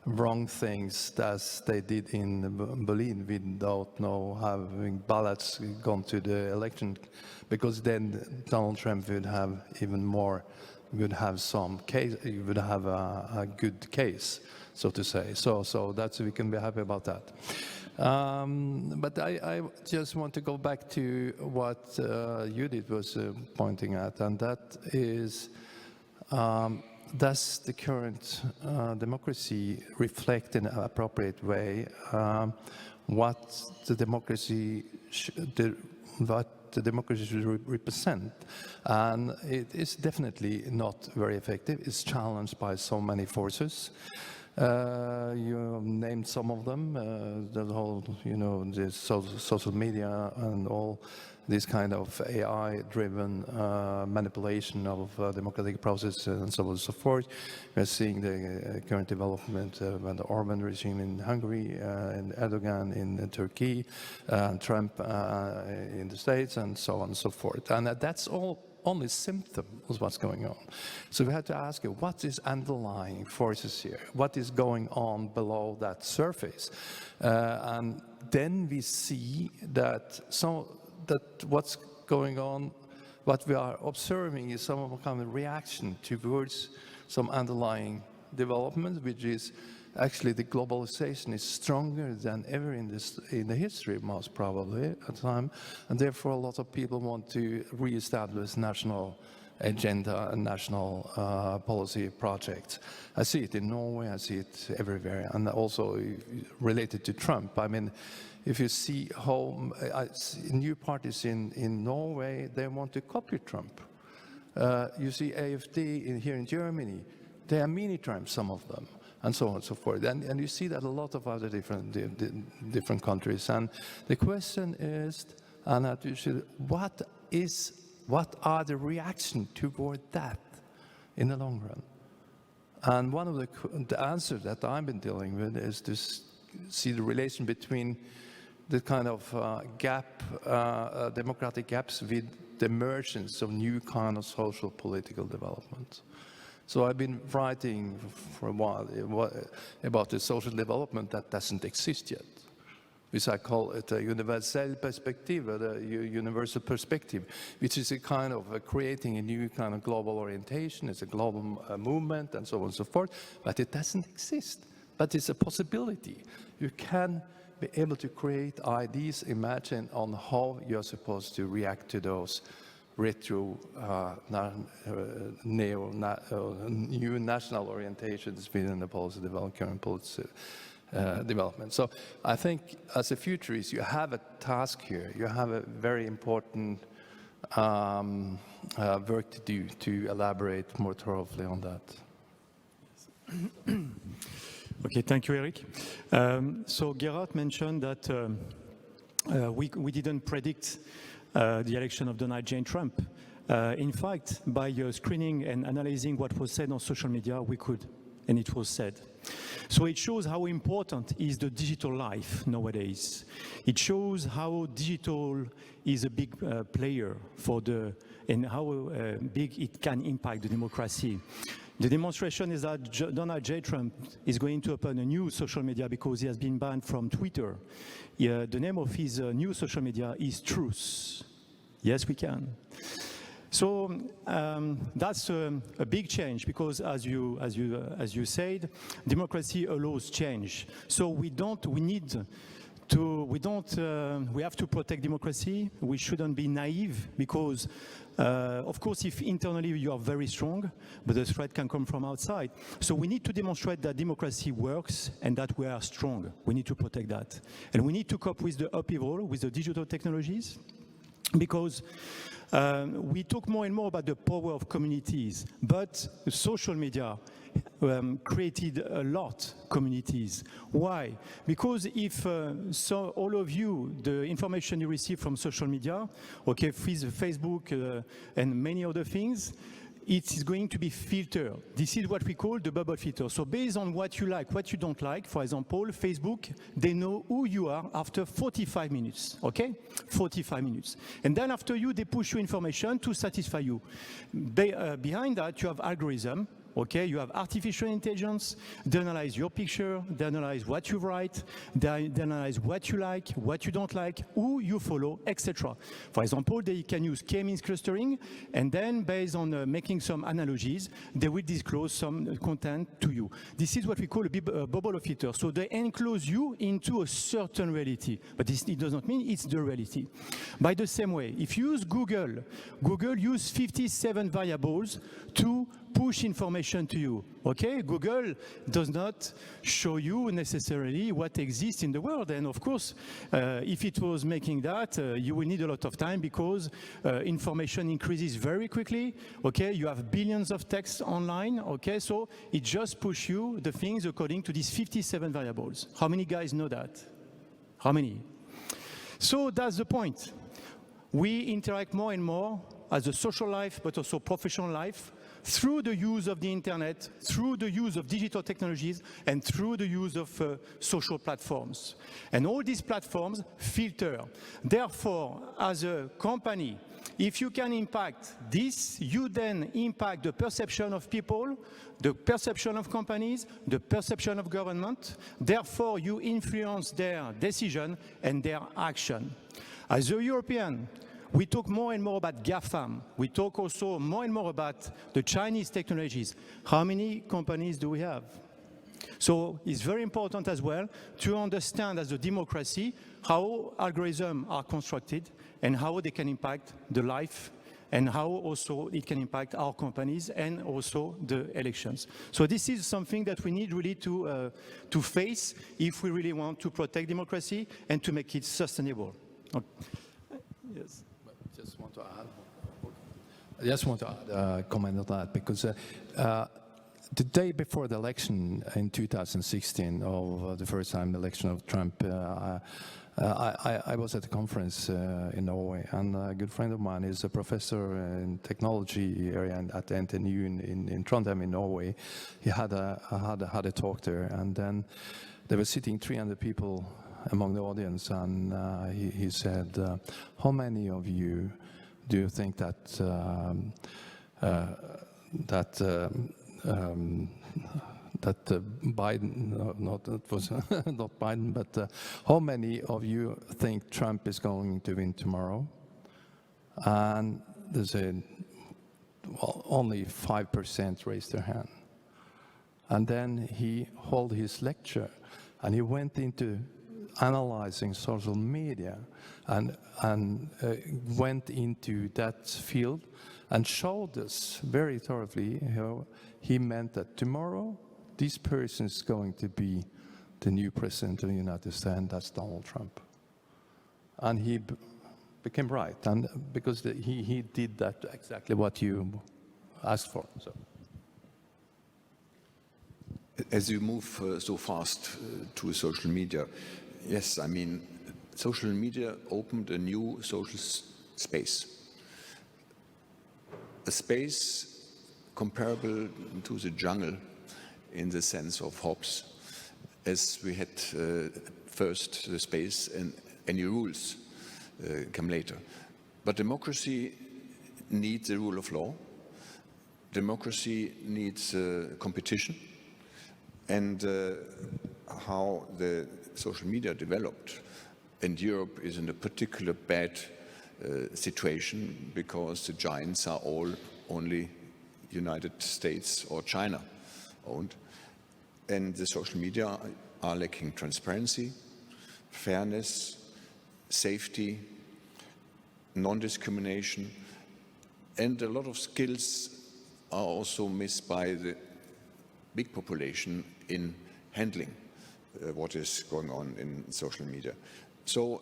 wrong things as they did in Berlin without having ballots gone to the election, because then Donald Trump would have even more, would have some case, would have a good case, so to say. So that's, we can be happy about that. But I just want to go back to what Judith was pointing at, and that is, does the current democracy reflect in an appropriate way what the democracy should represent? And it is definitely not very effective. It's challenged by so many forces. You named some of them, the whole, the social media and all this kind of AI-driven manipulation of democratic process and so on and so forth. We're seeing the current development with the Orban regime in Hungary, and Erdogan in Turkey, and Trump in the States, and so on and so forth. And that's all only symptom of what's going on. So we have to ask you, what is underlying forces here? What is going on below that surface? And then we see that what's going on, what we are observing is some kind of reaction towards some underlying development, which is actually the globalization is stronger than ever in the history, most probably, at the time, and therefore a lot of people want to re-establish national agenda and national policy projects. I see it in Norway, I see it everywhere, and also related to Trump. I mean, if you see how new parties in Norway, they want to copy Trump. You see AfD here in Germany, they are mini-Trump, some of them, and so on and so forth. And you see that a lot of other different countries. And the question is, Anna, what are the reactions toward that in the long run? And one of the answers that I've been dealing with is to see the relation between the kind of democratic gaps with the emergence of new kind of social political development. So I've been writing for a while about the social development that doesn't exist yet, which I call it a universal perspective, a universal perspective, which is a kind of creating a new kind of global orientation. It's a global movement and so on and so forth, but it doesn't exist. But it's a possibility. You can be able to create ideas, imagine on how you're supposed to react to those new national orientations within the policy development, current policy development. So I think as a futurist, you have a task here. You have a very important work to do to elaborate more thoroughly on that. Okay, thank you, Erik. So Gerhard mentioned that we didn't predict the election of Donald J. Trump. In fact, by screening and analyzing what was said on social media, we could, and it was said. So it shows how important is the digital life nowadays. It shows how digital is a big player and how big it can impact the democracy. The demonstration is that Donald J. Trump is going to open a new social media because he has been banned from Twitter. The name of his new social media is Truth. Yes, we can. So that's a big change because, as you said, democracy allows change. So we have to protect democracy. We shouldn't be naive because, of course, if internally you are very strong, but the threat can come from outside. So we need to demonstrate that democracy works and that we are strong. We need to protect that. And we need to cope with the upheaval, with the digital technologies, because we talk more and more about the power of communities, but social media created a lot communities. Why? Because if all of you, the information you receive from social media, okay, Facebook and many other things, it is going to be filtered. This is what we call the bubble filter. So based on what you like, what you don't like, for example, Facebook, they know who you are after 45 minutes, okay? 45 minutes. And then after you, they push you information to satisfy you. Behind that, you have algorithm. Okay, you have artificial intelligence, they analyze your picture, they analyze what you write, they analyze what you like, what you don't like, who you follow, etc. For example, they can use K-means clustering, and then based on making some analogies, they will disclose some content to you. This is what we call a bubble filter. So they enclose you into a certain reality, but it does not mean it's the reality. By the same way, if you use Google uses 57 variables to push information to you. Okay, Google does not show you necessarily what exists in the world. And of course, if it was making that, you will need a lot of time because information increases very quickly. Okay, you have billions of texts online. Okay, so it just pushes you the things according to these 57 variables. How many guys know that? How many? So that's the point. We interact more and more as a social life, but also professional life, through the use of the internet, through the use of digital technologies, and through the use of social platforms. And all these platforms filter. Therefore, as a company, if you can impact this, you then impact the perception of people, the perception of companies, the perception of government. Therefore, you influence their decision and their action. As a European, we talk more and more about GAFAM. We talk also more and more about the Chinese technologies. How many companies do we have? So it's very important as well to understand as a democracy how algorithms are constructed and how they can impact the life and how also it can impact our companies and also the elections. So this is something that we need really to face if we really want to protect democracy and to make it sustainable. Okay. Yes. I just want to add a comment on that because the day before the election in 2016, of the first time election of Trump, I was at a conference in Norway, and a good friend of mine is a professor in technology area at the NTNU in Trondheim in Norway. He had a talk there, and then there were sitting 300 people among the audience, and he said, how many of you do you think that Biden, not Biden, but how many of you think Trump is going to win tomorrow? And they said, well, only 5% raised their hand. And then he held his lecture, and he went into analyzing social media and went into that field and showed us very thoroughly how he meant that tomorrow this person is going to be the new president of the United States, and that's Donald Trump. And he became right, and because he did that exactly what you asked for. So. As you move so fast to social media, yes, I mean, social media opened a new social space. A space comparable to the jungle in the sense of Hobbes, as we had first the space and any rules come later. But democracy needs the rule of law. Democracy needs competition. And how the social media developed, and Europe is in a particular bad situation because the giants are all only United States or China owned, and the social media are lacking transparency, fairness, safety, non-discrimination, and a lot of skills are also missed by the big population in handling what is going on in social media. So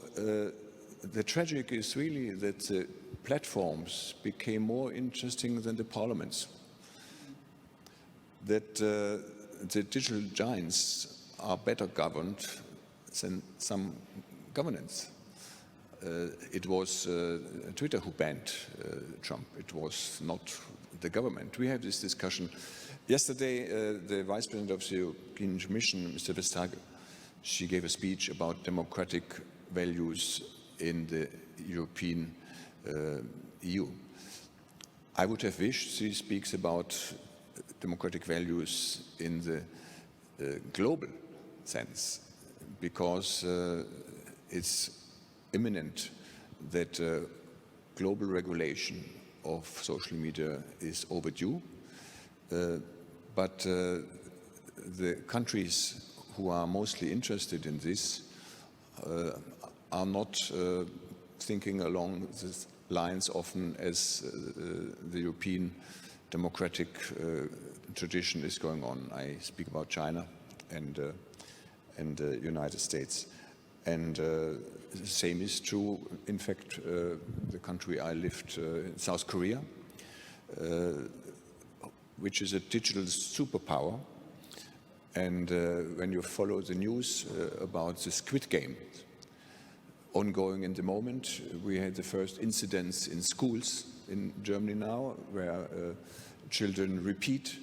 the tragic is really that the platforms became more interesting than the parliaments. That the digital giants are better governed than some governments. It was Twitter who banned Trump. It was not the government. We had this discussion. Yesterday, the Vice President of the European Commission, Mr. Vestager, she gave a speech about democratic values in the European EU. I would have wished she speaks about democratic values in the global sense, because it's imminent that global regulation of social media is overdue. But the countries who are mostly interested in this are not thinking along the lines often as the European democratic tradition is going on. I speak about China and the United States. And the same is true, in fact, the country I lived in, South Korea, which is a digital superpower. And when you follow the news about the Squid Game, ongoing in the moment, we had the first incidents in schools in Germany now, where children repeat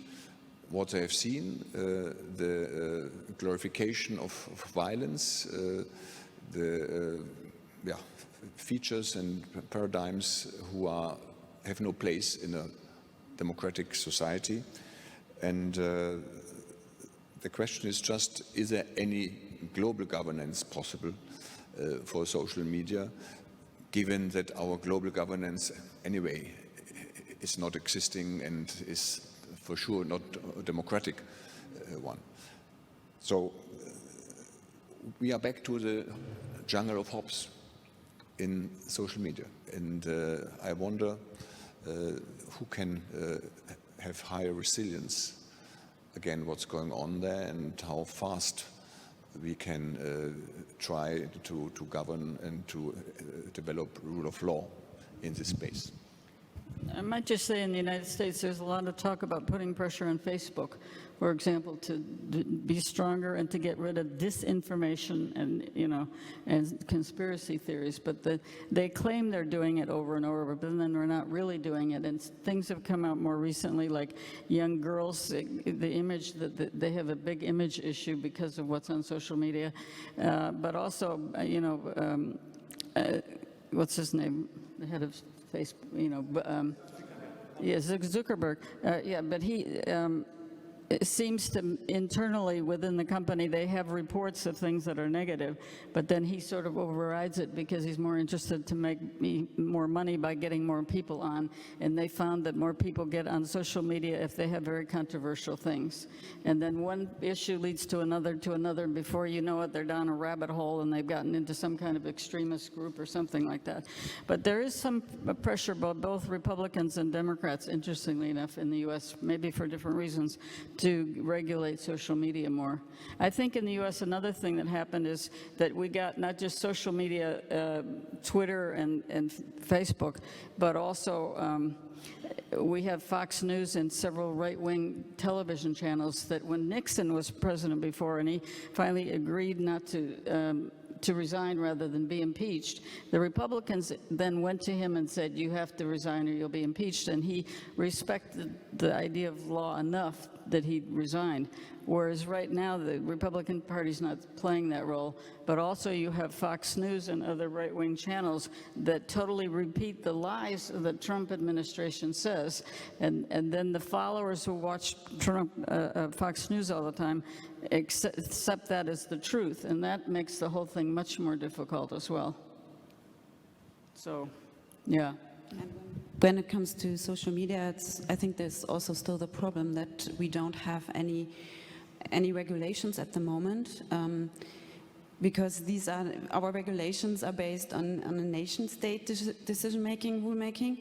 what they have seen, the glorification of violence, the features and paradigms who have no place in a democratic society. And the question is just, is there any global governance possible for social media, given that our global governance anyway is not existing and is for sure not a democratic one. So we are back to the jungle of Hobbes in social media. And I wonder who can have higher resilience again what's going on there, and how fast we can try to govern and to develop rule of law in this space. I might just say in the United States, there's a lot of talk about putting pressure on Facebook, for example, to be stronger and to get rid of disinformation and, and conspiracy theories. But they claim they're doing it over and over, but then we're not really doing it. And things have come out more recently, like young girls, the image that they have a big image issue because of what's on social media. But also, what's his name? The head of Facebook, Zuckerberg. But he it seems to internally within the company, they have reports of things that are negative, but then he sort of overrides it because he's more interested to make more money by getting more people on. And they found that more people get on social media if they have very controversial things. And then one issue leads to another, and before you know it, they're down a rabbit hole and they've gotten into some kind of extremist group or something like that. But there is some pressure by both Republicans and Democrats, interestingly enough, in the US, maybe for different reasons, to regulate social media more. I think in the US another thing that happened is that we got not just social media, Twitter and Facebook, but also we have Fox News and several right-wing television channels that when Nixon was president before and he finally agreed not to resign rather than be impeached, the Republicans then went to him and said, you have to resign or you'll be impeached, and he respected the idea of law enough that he resigned. Whereas right now the Republican Party's not playing that role, but also you have Fox News and other right-wing channels that totally repeat the lies the Trump administration says, and then the followers who watch Trump, Fox News all the time accept that as the truth, and that makes the whole thing much more difficult as well. So, yeah. When it comes to social media, I think there's also still the problem that we don't have any regulations at the moment, because our regulations are based on a nation-state decision-making, rule-making.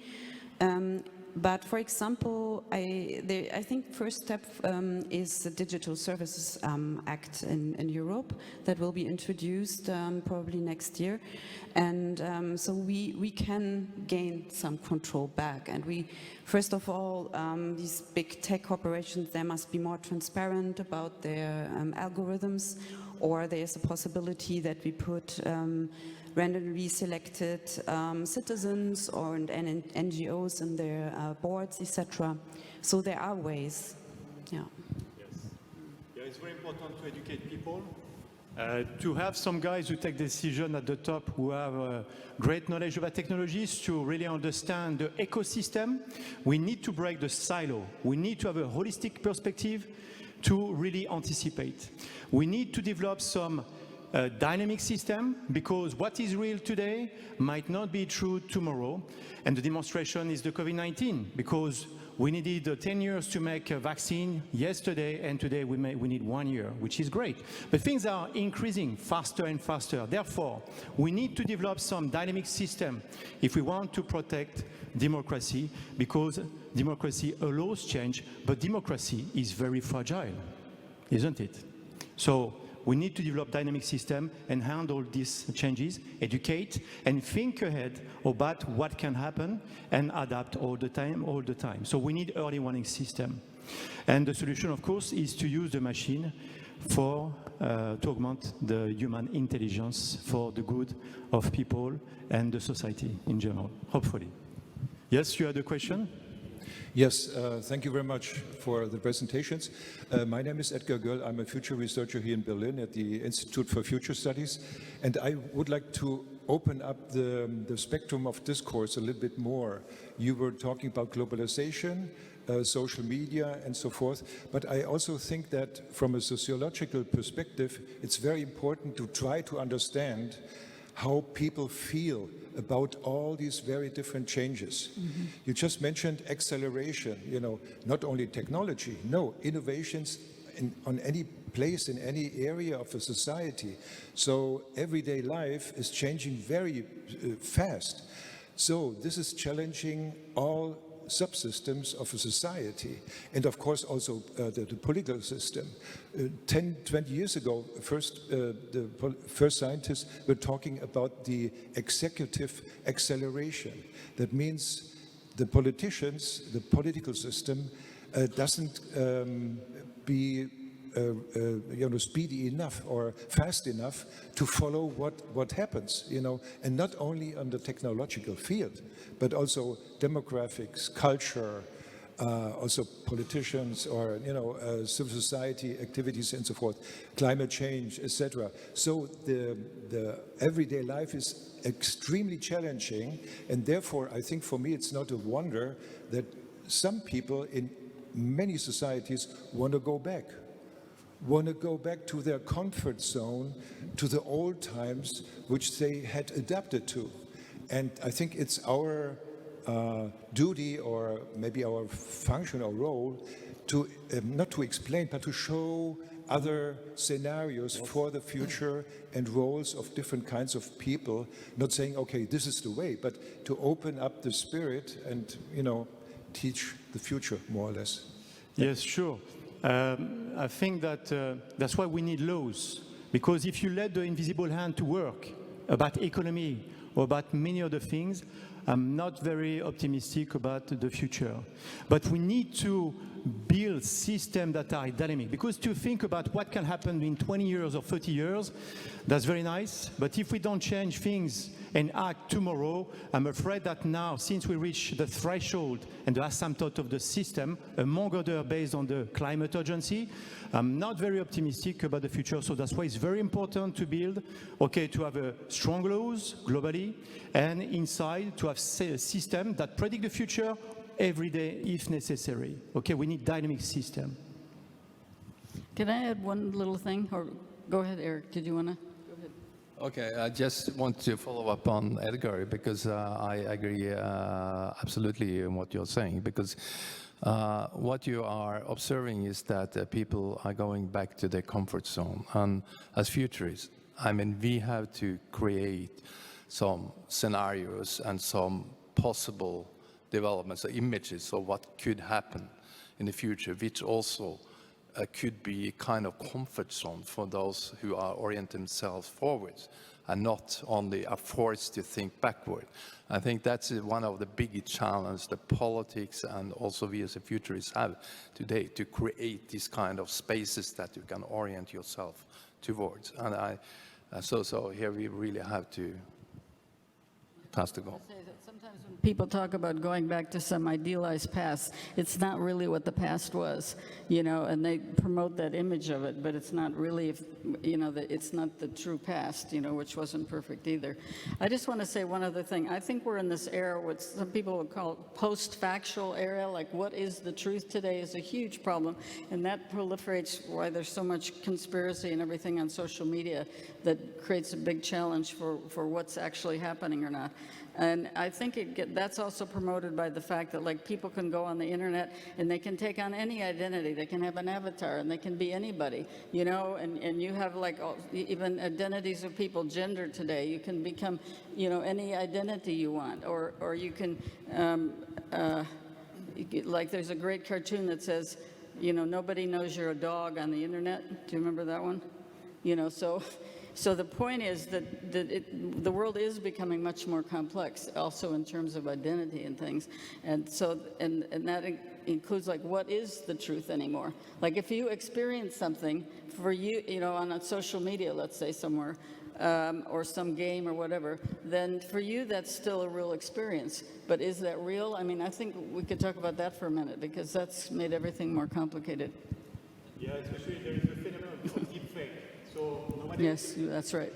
But for example, I think first step is the Digital Services Act in Europe that will be introduced probably next year. And so we can gain some control back. And first of all, these big tech corporations, they must be more transparent about their algorithms, or there's a possibility that we put randomly selected citizens or NGOs in their boards, etc. So there are ways. Yeah. Yes. Yeah, it's very important to educate people. To have some guys who take decisions at the top who have great knowledge about technologies to really understand the ecosystem. We need to break the silo. We need to have a holistic perspective to really anticipate. We need to develop some dynamic system, because what is real today might not be true tomorrow. And the demonstration is the COVID-19, because we needed 10 years to make a vaccine yesterday, and today we need 1 year, which is great. But things are increasing faster and faster. Therefore, we need to develop some dynamic system if we want to protect democracy, because democracy allows change, but democracy is very fragile, isn't it? So we need to develop dynamic system and handle these changes, educate, and think ahead about what can happen and adapt all the time. So we need early warning system. And the solution, of course, is to use the machine to augment the human intelligence for the good of people and the society in general, hopefully. Yes, you had a question? Yes, thank you very much for the presentations. My name is Edgar Göll. I'm a future researcher here in Berlin at the Institute for Future Studies. And I would like to open up the spectrum of discourse a little bit more. You were talking about globalization, social media, and so forth. But I also think that from a sociological perspective, it's very important to try to understand how people feel about all these very different changes. Mm-hmm. You just mentioned acceleration, not only technology, no, innovations on any place, in any area of a society. So everyday life is changing very fast. So this is challenging all subsystems of a society, and of course also the political system. 10, 20 years ago, the first scientists were talking about the executive acceleration. That means the politicians, the political system doesn't be speedy enough or fast enough to follow what happens, and not only on the technological field, but also demographics, culture, also politicians or civil society activities and so forth, climate change, etc. So the everyday life is extremely challenging, and therefore I think for me it's not a wonder that some people in many societies want to go back to their comfort zone, to the old times which they had adapted to. And I think it's our duty, or maybe our function or role, to not to explain, but to show other scenarios for the future and roles of different kinds of people, not saying, okay, this is the way, but to open up the spirit and, teach the future, more or less. Yes, sure. I think that that's why we need laws, because if you let the invisible hand to work about economy or about many other things, I'm not very optimistic about the future. But we need to build systems that are dynamic, because to think about what can happen in 20 years or 30 years, that's very nice. But if we don't change things and act tomorrow, I'm afraid that now, since we reach the threshold and the asymptote of the system, among others based on the climate urgency, I'm not very optimistic about the future. So that's why it's very important to build, to have strong laws globally, and inside to have a system that predict the future every day if necessary. We need dynamic system. Can I add one little thing? Or go ahead, Erik. Did you want to? Okay, I just want to follow up on Edgar, because I agree absolutely in what you're saying, because what you are observing is that people are going back to their comfort zone. And as futurists, we have to create some scenarios and some possible developments, images of what could happen in the future, which also could be a kind of comfort zone for those who are orienting themselves forwards and not only are forced to think backward. I think that's one of the big challenges that politics and also we as a futurists have today, to create these kind of spaces that you can orient yourself towards. And so here we really have to pass the goal. Sometimes when people talk about going back to some idealized past, it's not really what the past was, and they promote that image of it, but it's not really, it's not the true past, which wasn't perfect either. I just want to say one other thing. I think we're in this era, what some people would call post-factual era, like what is the truth today is a huge problem, and that proliferates why there's so much conspiracy and everything on social media that creates a big challenge for what's actually happening or not. And I think that's also promoted by the fact that like people can go on the internet and they can take on any identity. They can have an avatar and they can be anybody, you know, and you have like even identities of people, gender today. You can become, you know, any identity you want, or you can, like there's a great cartoon that says, you know, nobody knows you're a dog on the internet. Do you remember that one? You know, so the point is that the world is becoming much more complex, also in terms of identity and things, and so and that includes like what is the truth anymore? Like if you experience something for you, you know, on a social media, let's say somewhere, or some game or whatever, then for you that's still a real experience. But is that real? I mean, I think we could talk about that for a minute because that's made everything more complicated. Yeah, especially there is the phenomenon of deepfake. So nobody. Yes, that's right.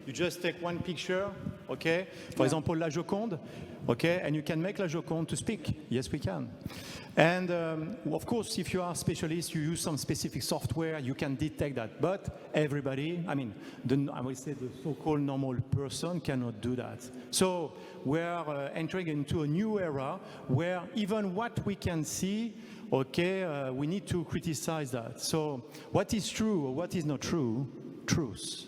You just take one picture, okay? For example, La Joconde, okay? And you can make La Joconde to speak. Yes, we can. And of course, if you are a specialist, you use some specific software, you can detect that. But everybody, I mean, I would say the so-called normal person cannot do that. So we are entering into a new era where even what we can see, okay, we need to criticize that. So what is true or what is not true? Truth.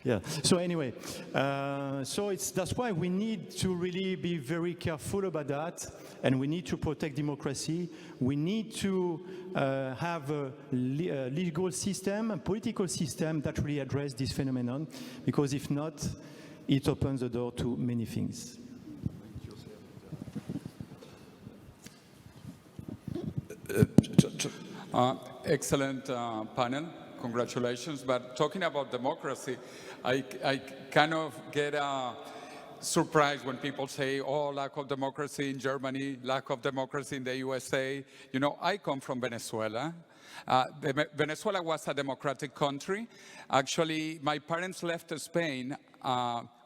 Yeah. So anyway, that's why we need to really be very careful about that, and we need to protect democracy. We need to have a legal system, a political system that really address this phenomenon, because if not, it opens the door to many things. Excellent panel. Congratulations. But talking about democracy, I kind of get surprised when people say, oh, lack of democracy in Germany, lack of democracy in the USA. You know, I come from Venezuela. Venezuela was a democratic country. Actually, my parents left Spain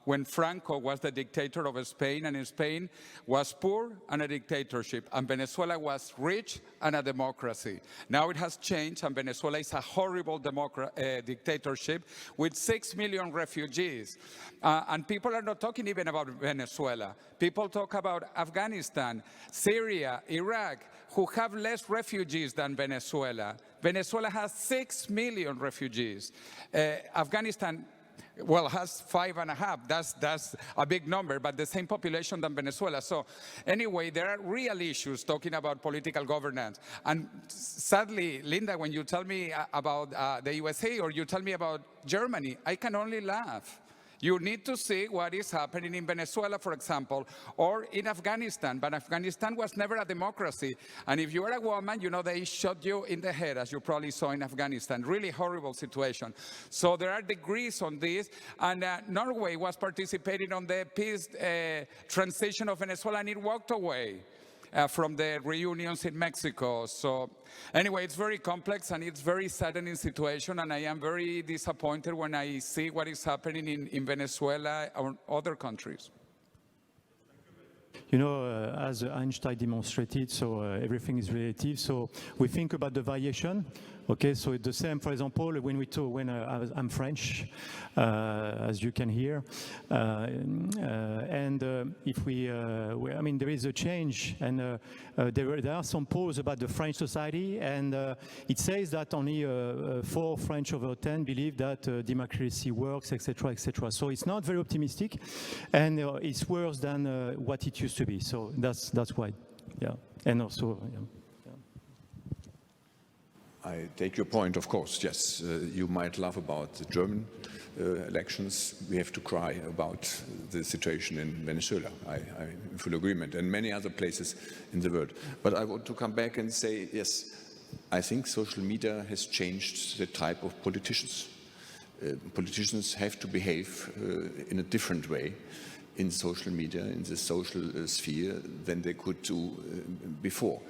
when Franco was the dictator of Spain, and Spain was poor and a dictatorship, and Venezuela was rich and a democracy. Now it has changed, and Venezuela is a horrible dictatorship with 6 million refugees. And people are not talking even about Venezuela. People talk about Afghanistan, Syria, Iraq, who have less refugees than Venezuela. Venezuela has 6 million refugees. Afghanistan, well, has 5.5. That's a big number, but the same population than Venezuela. So anyway, there are real issues talking about political governance. And sadly, Linda, when you tell me about the USA or you tell me about Germany, I can only laugh. You need to see what is happening in Venezuela, for example, or in Afghanistan. But Afghanistan was never a democracy. And if you are a woman, you know, they shot you in the head, as you probably saw in Afghanistan. Really horrible situation. So there are degrees on this. And Norway was participating on the peace transition of Venezuela, and it walked away from the reunions in Mexico. So anyway, it's very complex and it's very saddening situation, and I am very disappointed when I see what is happening in Venezuela or other countries. You know, as Einstein demonstrated, so everything is relative. So we think about the variation. Okay, so it's the same. For example, when I'm French, as you can hear, and if I mean, there is a change, and there are some polls about the French society, and it says that only 4 French over 10 believe that democracy works, etc., etc. So it's not very optimistic, and it's worse than what it used to be. So that's why, yeah, and also. Yeah. I take your point, of course, yes. You might laugh about the German elections. We have to cry about the situation in Venezuela. I'm in full agreement, and many other places in the world. But I want to come back and say, yes, I think social media has changed the type of politicians. Politicians have to behave in a different way in social media, in the social sphere, than they could do before.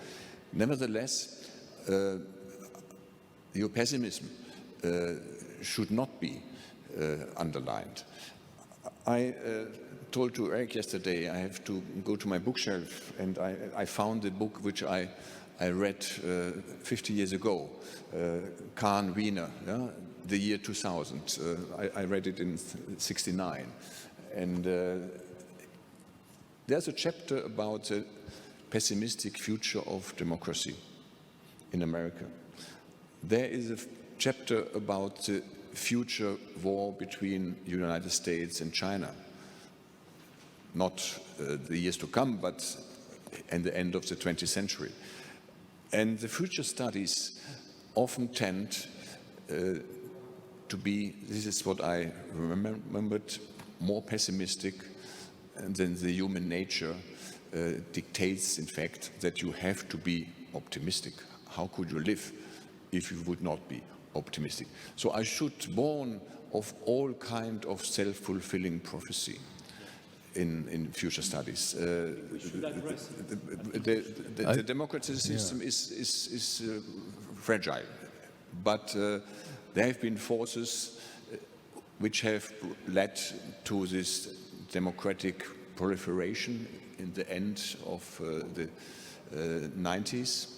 Nevertheless, your pessimism should not be underlined. I told to Erik yesterday I have to go to my bookshelf, and I found the book which I read 50 years ago, Kahn Wiener, yeah? The year 2000. I read it in '69. And There's a chapter about the pessimistic future of democracy in America. There is a chapter about the future war between the United States and China. Not the years to come, but at the end of the 20th century. And the future studies often tend to be, this is what I remembered, more pessimistic than the human nature dictates, in fact, that you have to be optimistic. How could you live if you would not be optimistic? So I should warn of all kind of self-fulfilling prophecy in future studies. The democratic system is fragile, but there have been forces which have led to this democratic proliferation in the end of the 90s,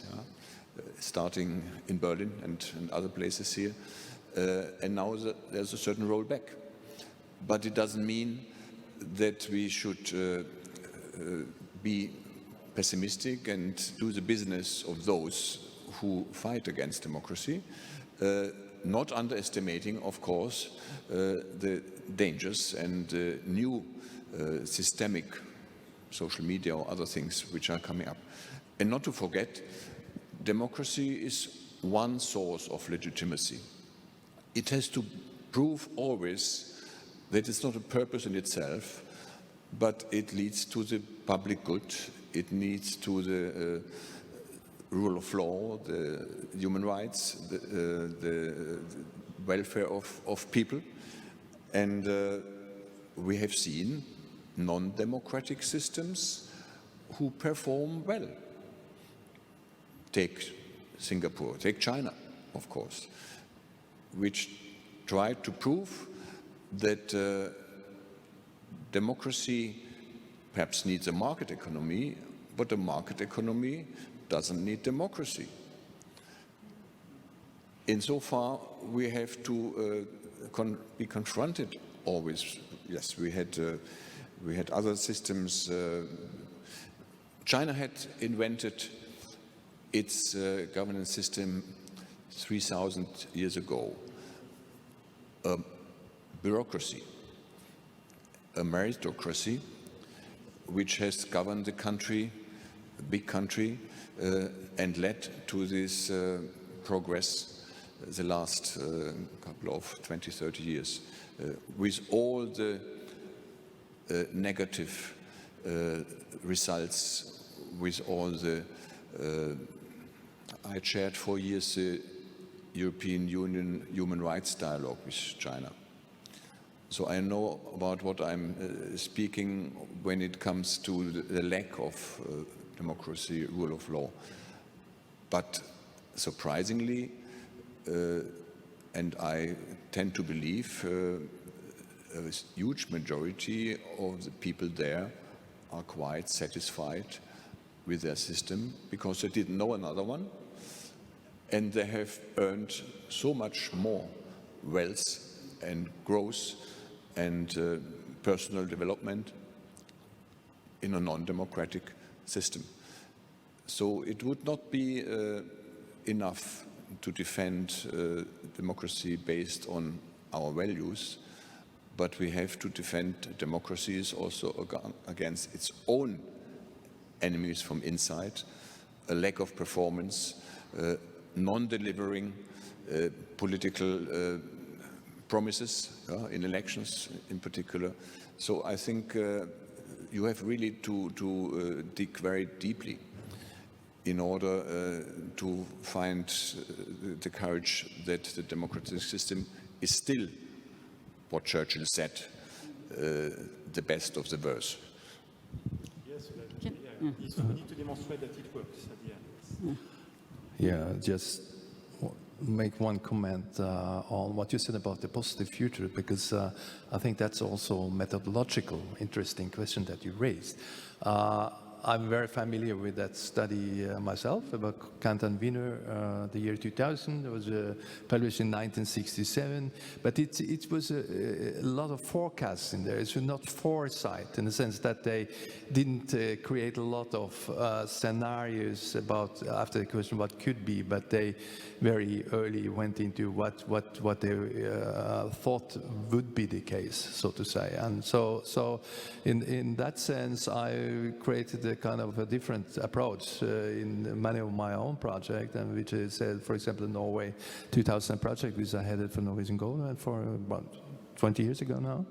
starting in Berlin and other places here. And now there's a certain rollback. But it doesn't mean that we should be pessimistic and do the business of those who fight against democracy, not underestimating, of course, the dangers and new systemic social media or other things which are coming up. And not to forget, democracy is one source of legitimacy. It has to prove always that it's not a purpose in itself, but it leads to the public good, it leads to the rule of law, the human rights, the welfare of people. And we have seen non-democratic systems who perform well. Take Singapore, take China, of course, which tried to prove that democracy perhaps needs a market economy, but a market economy doesn't need democracy. Insofar, we have to be confronted always. Yes, we had other systems. China had invented its governance system 3,000 years ago. Bureaucracy, a meritocracy, which has governed the country, a big country, and led to this progress the last couple of 20, 30 years, with all the negative results, with all the, I chaired for years the European Union Human Rights Dialogue with China. So I know about what I'm speaking when it comes to the lack of democracy, rule of law. But surprisingly, and I tend to believe, a huge majority of the people there are quite satisfied with their system because they didn't know another one, and they have earned so much more wealth and growth and personal development in a non-democratic system. So it would not be enough to defend democracy based on our values, but we have to defend democracies also against its own enemies from inside, a lack of performance, non-delivering political promises in elections in particular. So I think you have really to dig very deeply in order to find the courage that the democratic system is still, what Churchill said, the best of the worst. Yes, we need to demonstrate that it works at the end. Yeah, just make one comment on what you said about the positive future, because I think that's also a methodological, interesting question that you raised. I'm very familiar with that study myself about Kant and Wiener, the year 2000. It was published in 1967, but it was a lot of forecasts in there. It's not foresight in the sense that they didn't create a lot of scenarios about after the question what could be, but they very early went into what they thought would be the case, so to say. And so in that sense, I created a kind of a different approach in many of my own projects, and which is, for example, the Norway 2000 project, which I headed for Norwegian government for about 20 years ago now.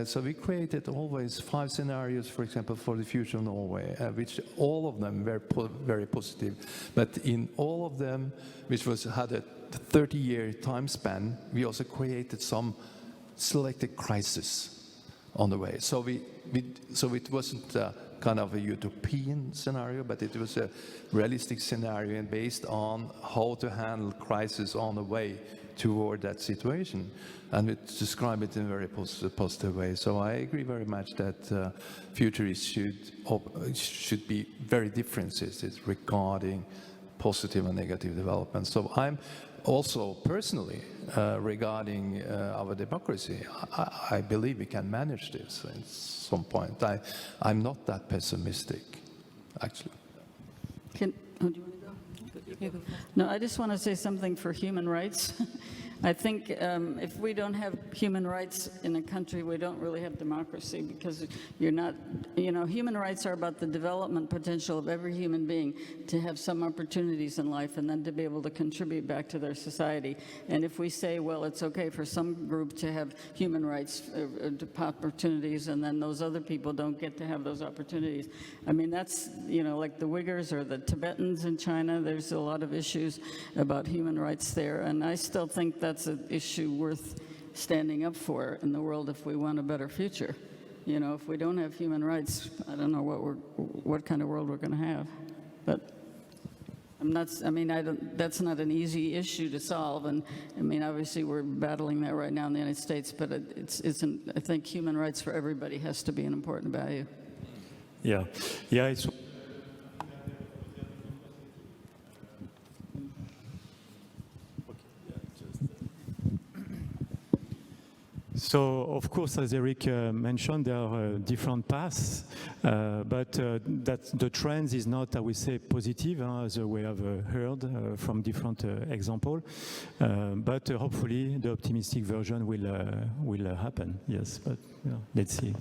So we created always 5 scenarios, for example, for the future of Norway, which all of them were very positive. But in all of them, which had a 30-year time span, we also created some selected crises on the way. So it wasn't kind of a utopian scenario, but it was a realistic scenario and based on how to handle crisis on the way toward that situation, and we describe it in a very positive way. So I agree very much that futurists should be very differentiated regarding positive and negative development. So I'm also personally regarding our democracy, I believe we can manage this at some point. I'm not that pessimistic, actually. Do you want to go? No, I just want to say something for human rights. I think if we don't have human rights in a country, we don't really have democracy, because you're not, human rights are about the development potential of every human being to have some opportunities in life and then to be able to contribute back to their society. And if we say, well, it's okay for some group to have human rights opportunities and then those other people don't get to have those opportunities, I mean, that's, like the Uyghurs or the Tibetans in China, there's a lot of issues about human rights there. And I still think that's an issue worth standing up for in the world if we want a better future. If we don't have human rights, I don't know what kind of world we're going to have. But that's not an easy issue to solve. And I mean, obviously we're battling that right now in the United States, but I think human rights for everybody has to be an important value. Yeah, it's. So, of course, as Erik mentioned, there are different paths, but that the trend is not, I would say, positive, as we have heard from different examples. But hopefully, the optimistic version will happen. Yes, but let's see.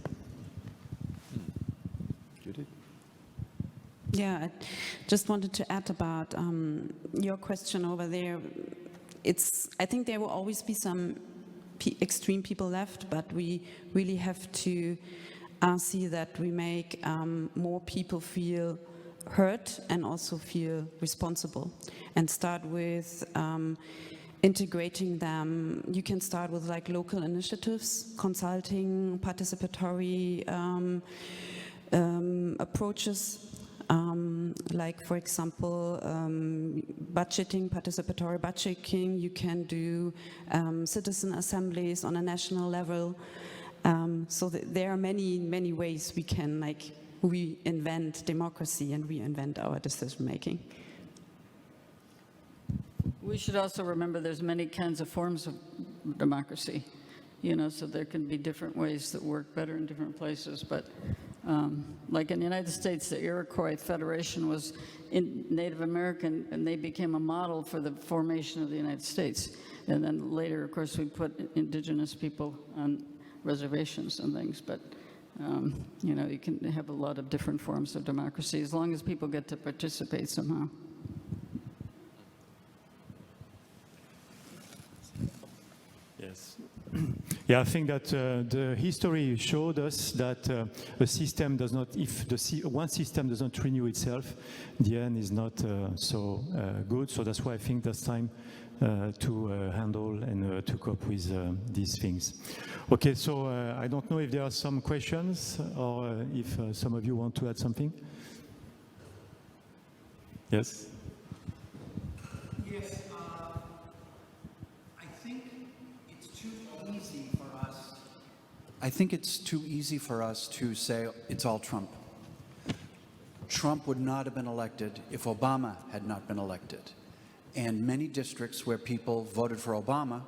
Judith? Yeah, I just wanted to add about your question over there. I think there will always be some extreme people left, but we really have to see that we make more people feel heard and also feel responsible, and start with integrating them. You can start with like local initiatives, consulting, participatory approaches. Like, for example, budgeting, participatory budgeting. You can do citizen assemblies on a national level. So there are many ways we can reinvent democracy and reinvent our decision making. We should also remember there's many kinds of forms of democracy, so there can be different ways that work better in different places. But like in the United States, the Iroquois Federation was Native American, and they became a model for the formation of the United States. And then later, of course, we put indigenous people on reservations and things. But, you can have a lot of different forms of democracy as long as people get to participate somehow. Yes. Yeah, I think that the history showed us that a system does not, if one system does not renew itself, the end is not so good. So that's why I think that's time to handle and to cope with these things. Okay, so I don't know if there are some questions or if some of you want to add something. Yes? Yes, I think it's too easy for us to say it's all Trump. Trump would not have been elected if Obama had not been elected. And many districts where people voted for Obama,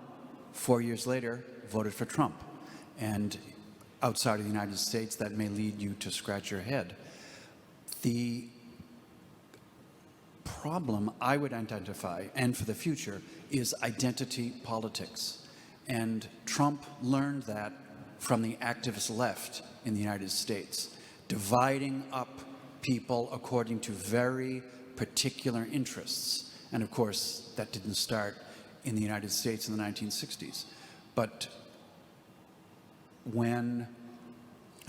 4 years later, voted for Trump. And outside of the United States, that may lead you to scratch your head. The problem I would identify, and for the future, is identity politics. And Trump learned that from the activist left in the United States, dividing up people according to very particular interests. And of course, that didn't start in the United States in the 1960s. But when,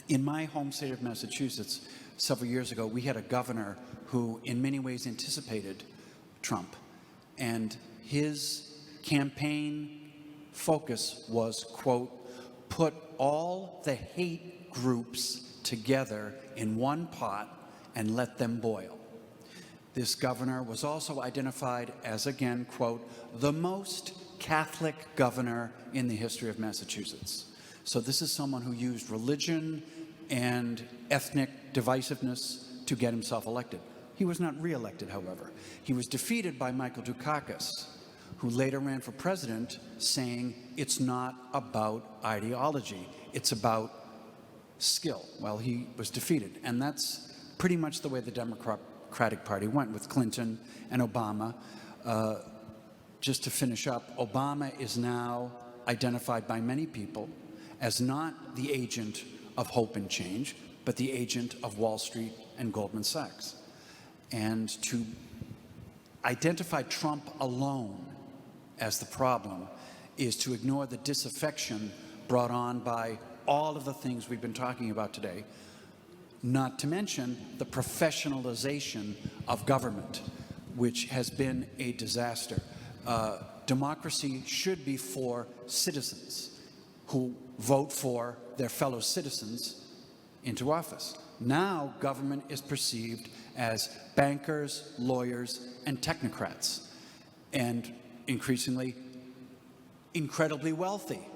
in my home state of Massachusetts, several years ago, we had a governor who in many ways anticipated Trump. And his campaign focus was, quote, put all the hate groups together in one pot and let them boil. This governor was also identified as, again, quote, the most Catholic governor in the history of Massachusetts. So this is someone who used religion and ethnic divisiveness to get himself elected. He was not re-elected, however. He was defeated by Michael Dukakis, who later ran for president, saying it's not about ideology, it's about skill. Well, he was defeated, and that's pretty much the way the Democratic Party went with Clinton and Obama. Just to finish up, Obama is now identified by many people as not the agent of hope and change, but the agent of Wall Street and Goldman Sachs. And to identify Trump alone as the problem is to ignore the disaffection brought on by all of the things we've been talking about today, not to mention the professionalization of government, which has been a disaster. Democracy should be for citizens who vote for their fellow citizens into office. Now government is perceived as bankers, lawyers, and technocrats, and increasingly incredibly wealthy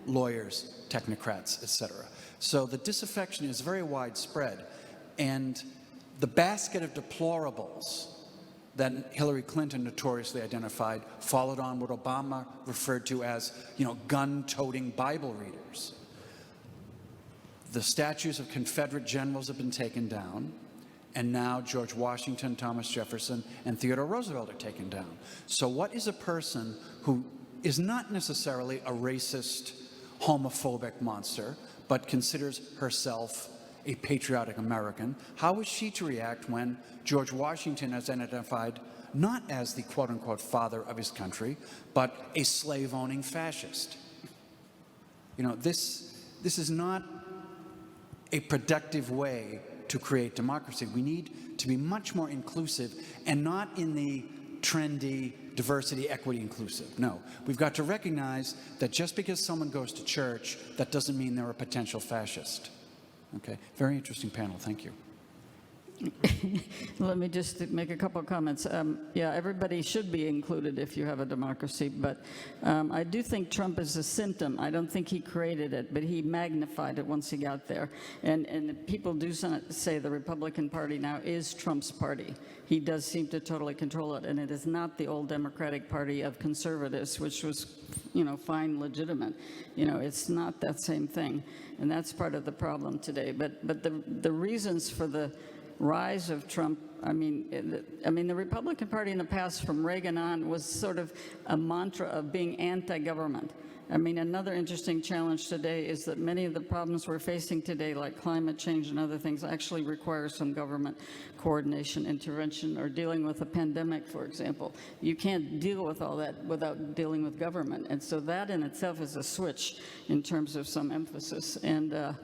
lawyers, technocrats, etc. So the disaffection is very widespread, and the basket of deplorables that Hillary Clinton notoriously identified followed on what Obama referred to as, gun-toting Bible readers. The statues of Confederate generals have been taken down, and now George Washington, Thomas Jefferson, and Theodore Roosevelt are taken down. So what is a person who is not necessarily a racist, homophobic monster, but considers herself a patriotic American? How is she to react when George Washington is identified not as the quote-unquote father of his country, but a slave-owning fascist? This is not a productive way to create democracy. We need to be much more inclusive, and not in the trendy diversity, equity, inclusive. No, we've got to recognize that just because someone goes to church, that doesn't mean they're a potential fascist. Okay, very interesting panel, thank you. Let me just make a couple of comments. Yeah, everybody should be included if you have a democracy, but I do think Trump is a symptom. I don't think he created it, but he magnified it once he got there. And people do say the Republican Party now is Trump's party. He does seem to totally control it, and it is not the old Democratic Party of conservatives, which was, fine, legitimate. It's not that same thing, and that's part of the problem today. But the reasons for the rise of Trump, I mean, the Republican Party in the past, from Reagan on, was sort of a mantra of being anti-government. I mean, another interesting challenge today is that many of the problems we're facing today, like climate change and other things, actually require some government coordination, intervention, or dealing with a pandemic, for example. You can't deal with all that without dealing with government. And so that in itself is a switch in terms of some emphasis. And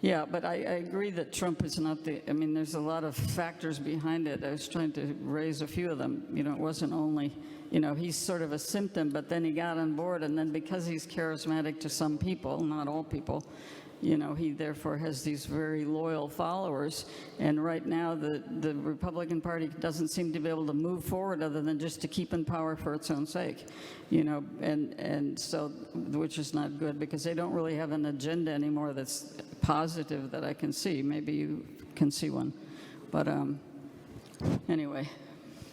yeah, but I agree that Trump is not there's a lot of factors behind it. I was trying to raise a few of them. It wasn't only, he's sort of a symptom, but then he got on board, and then because he's charismatic to some people, not all people, he therefore has these very loyal followers. And right now, the Republican Party doesn't seem to be able to move forward other than just to keep in power for its own sake, and so, which is not good, because they don't really have an agenda anymore that's positive that I can see. Maybe you can see one. But anyway,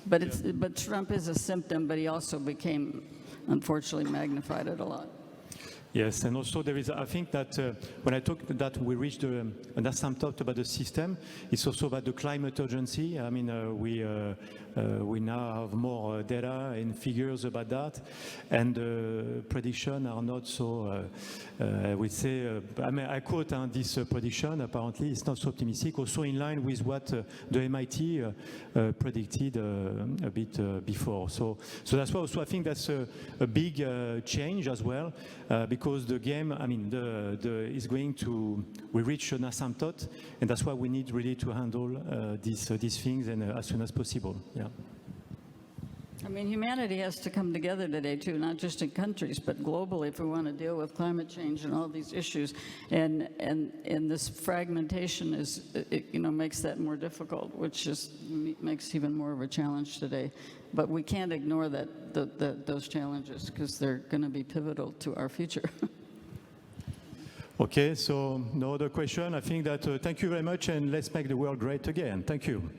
but Trump is a symptom, but he also became, unfortunately, magnified it a lot. Yes, and also there is, I think that when I talked that we reached an asymptote about the system, it's also about the climate urgency. I mean, we now have more data and figures about that, and predictions are not so, I would say, I mean, I quote this prediction, apparently it's not so optimistic, also in line with what the MIT predicted a bit before. So that's why also I think that's a big change as well, because the game, I mean, is going to, we reach an asymptote, and that's why we need really to handle these things and as soon as possible. Yeah. I mean, humanity has to come together today, too, not just in countries, but globally if we want to deal with climate change and all these issues. And this fragmentation is, makes that more difficult, which just makes even more of a challenge today. But we can't ignore those challenges because they're going to be pivotal to our future. Okay, so no other question. I think that thank you very much, and let's make the world great again. Thank you.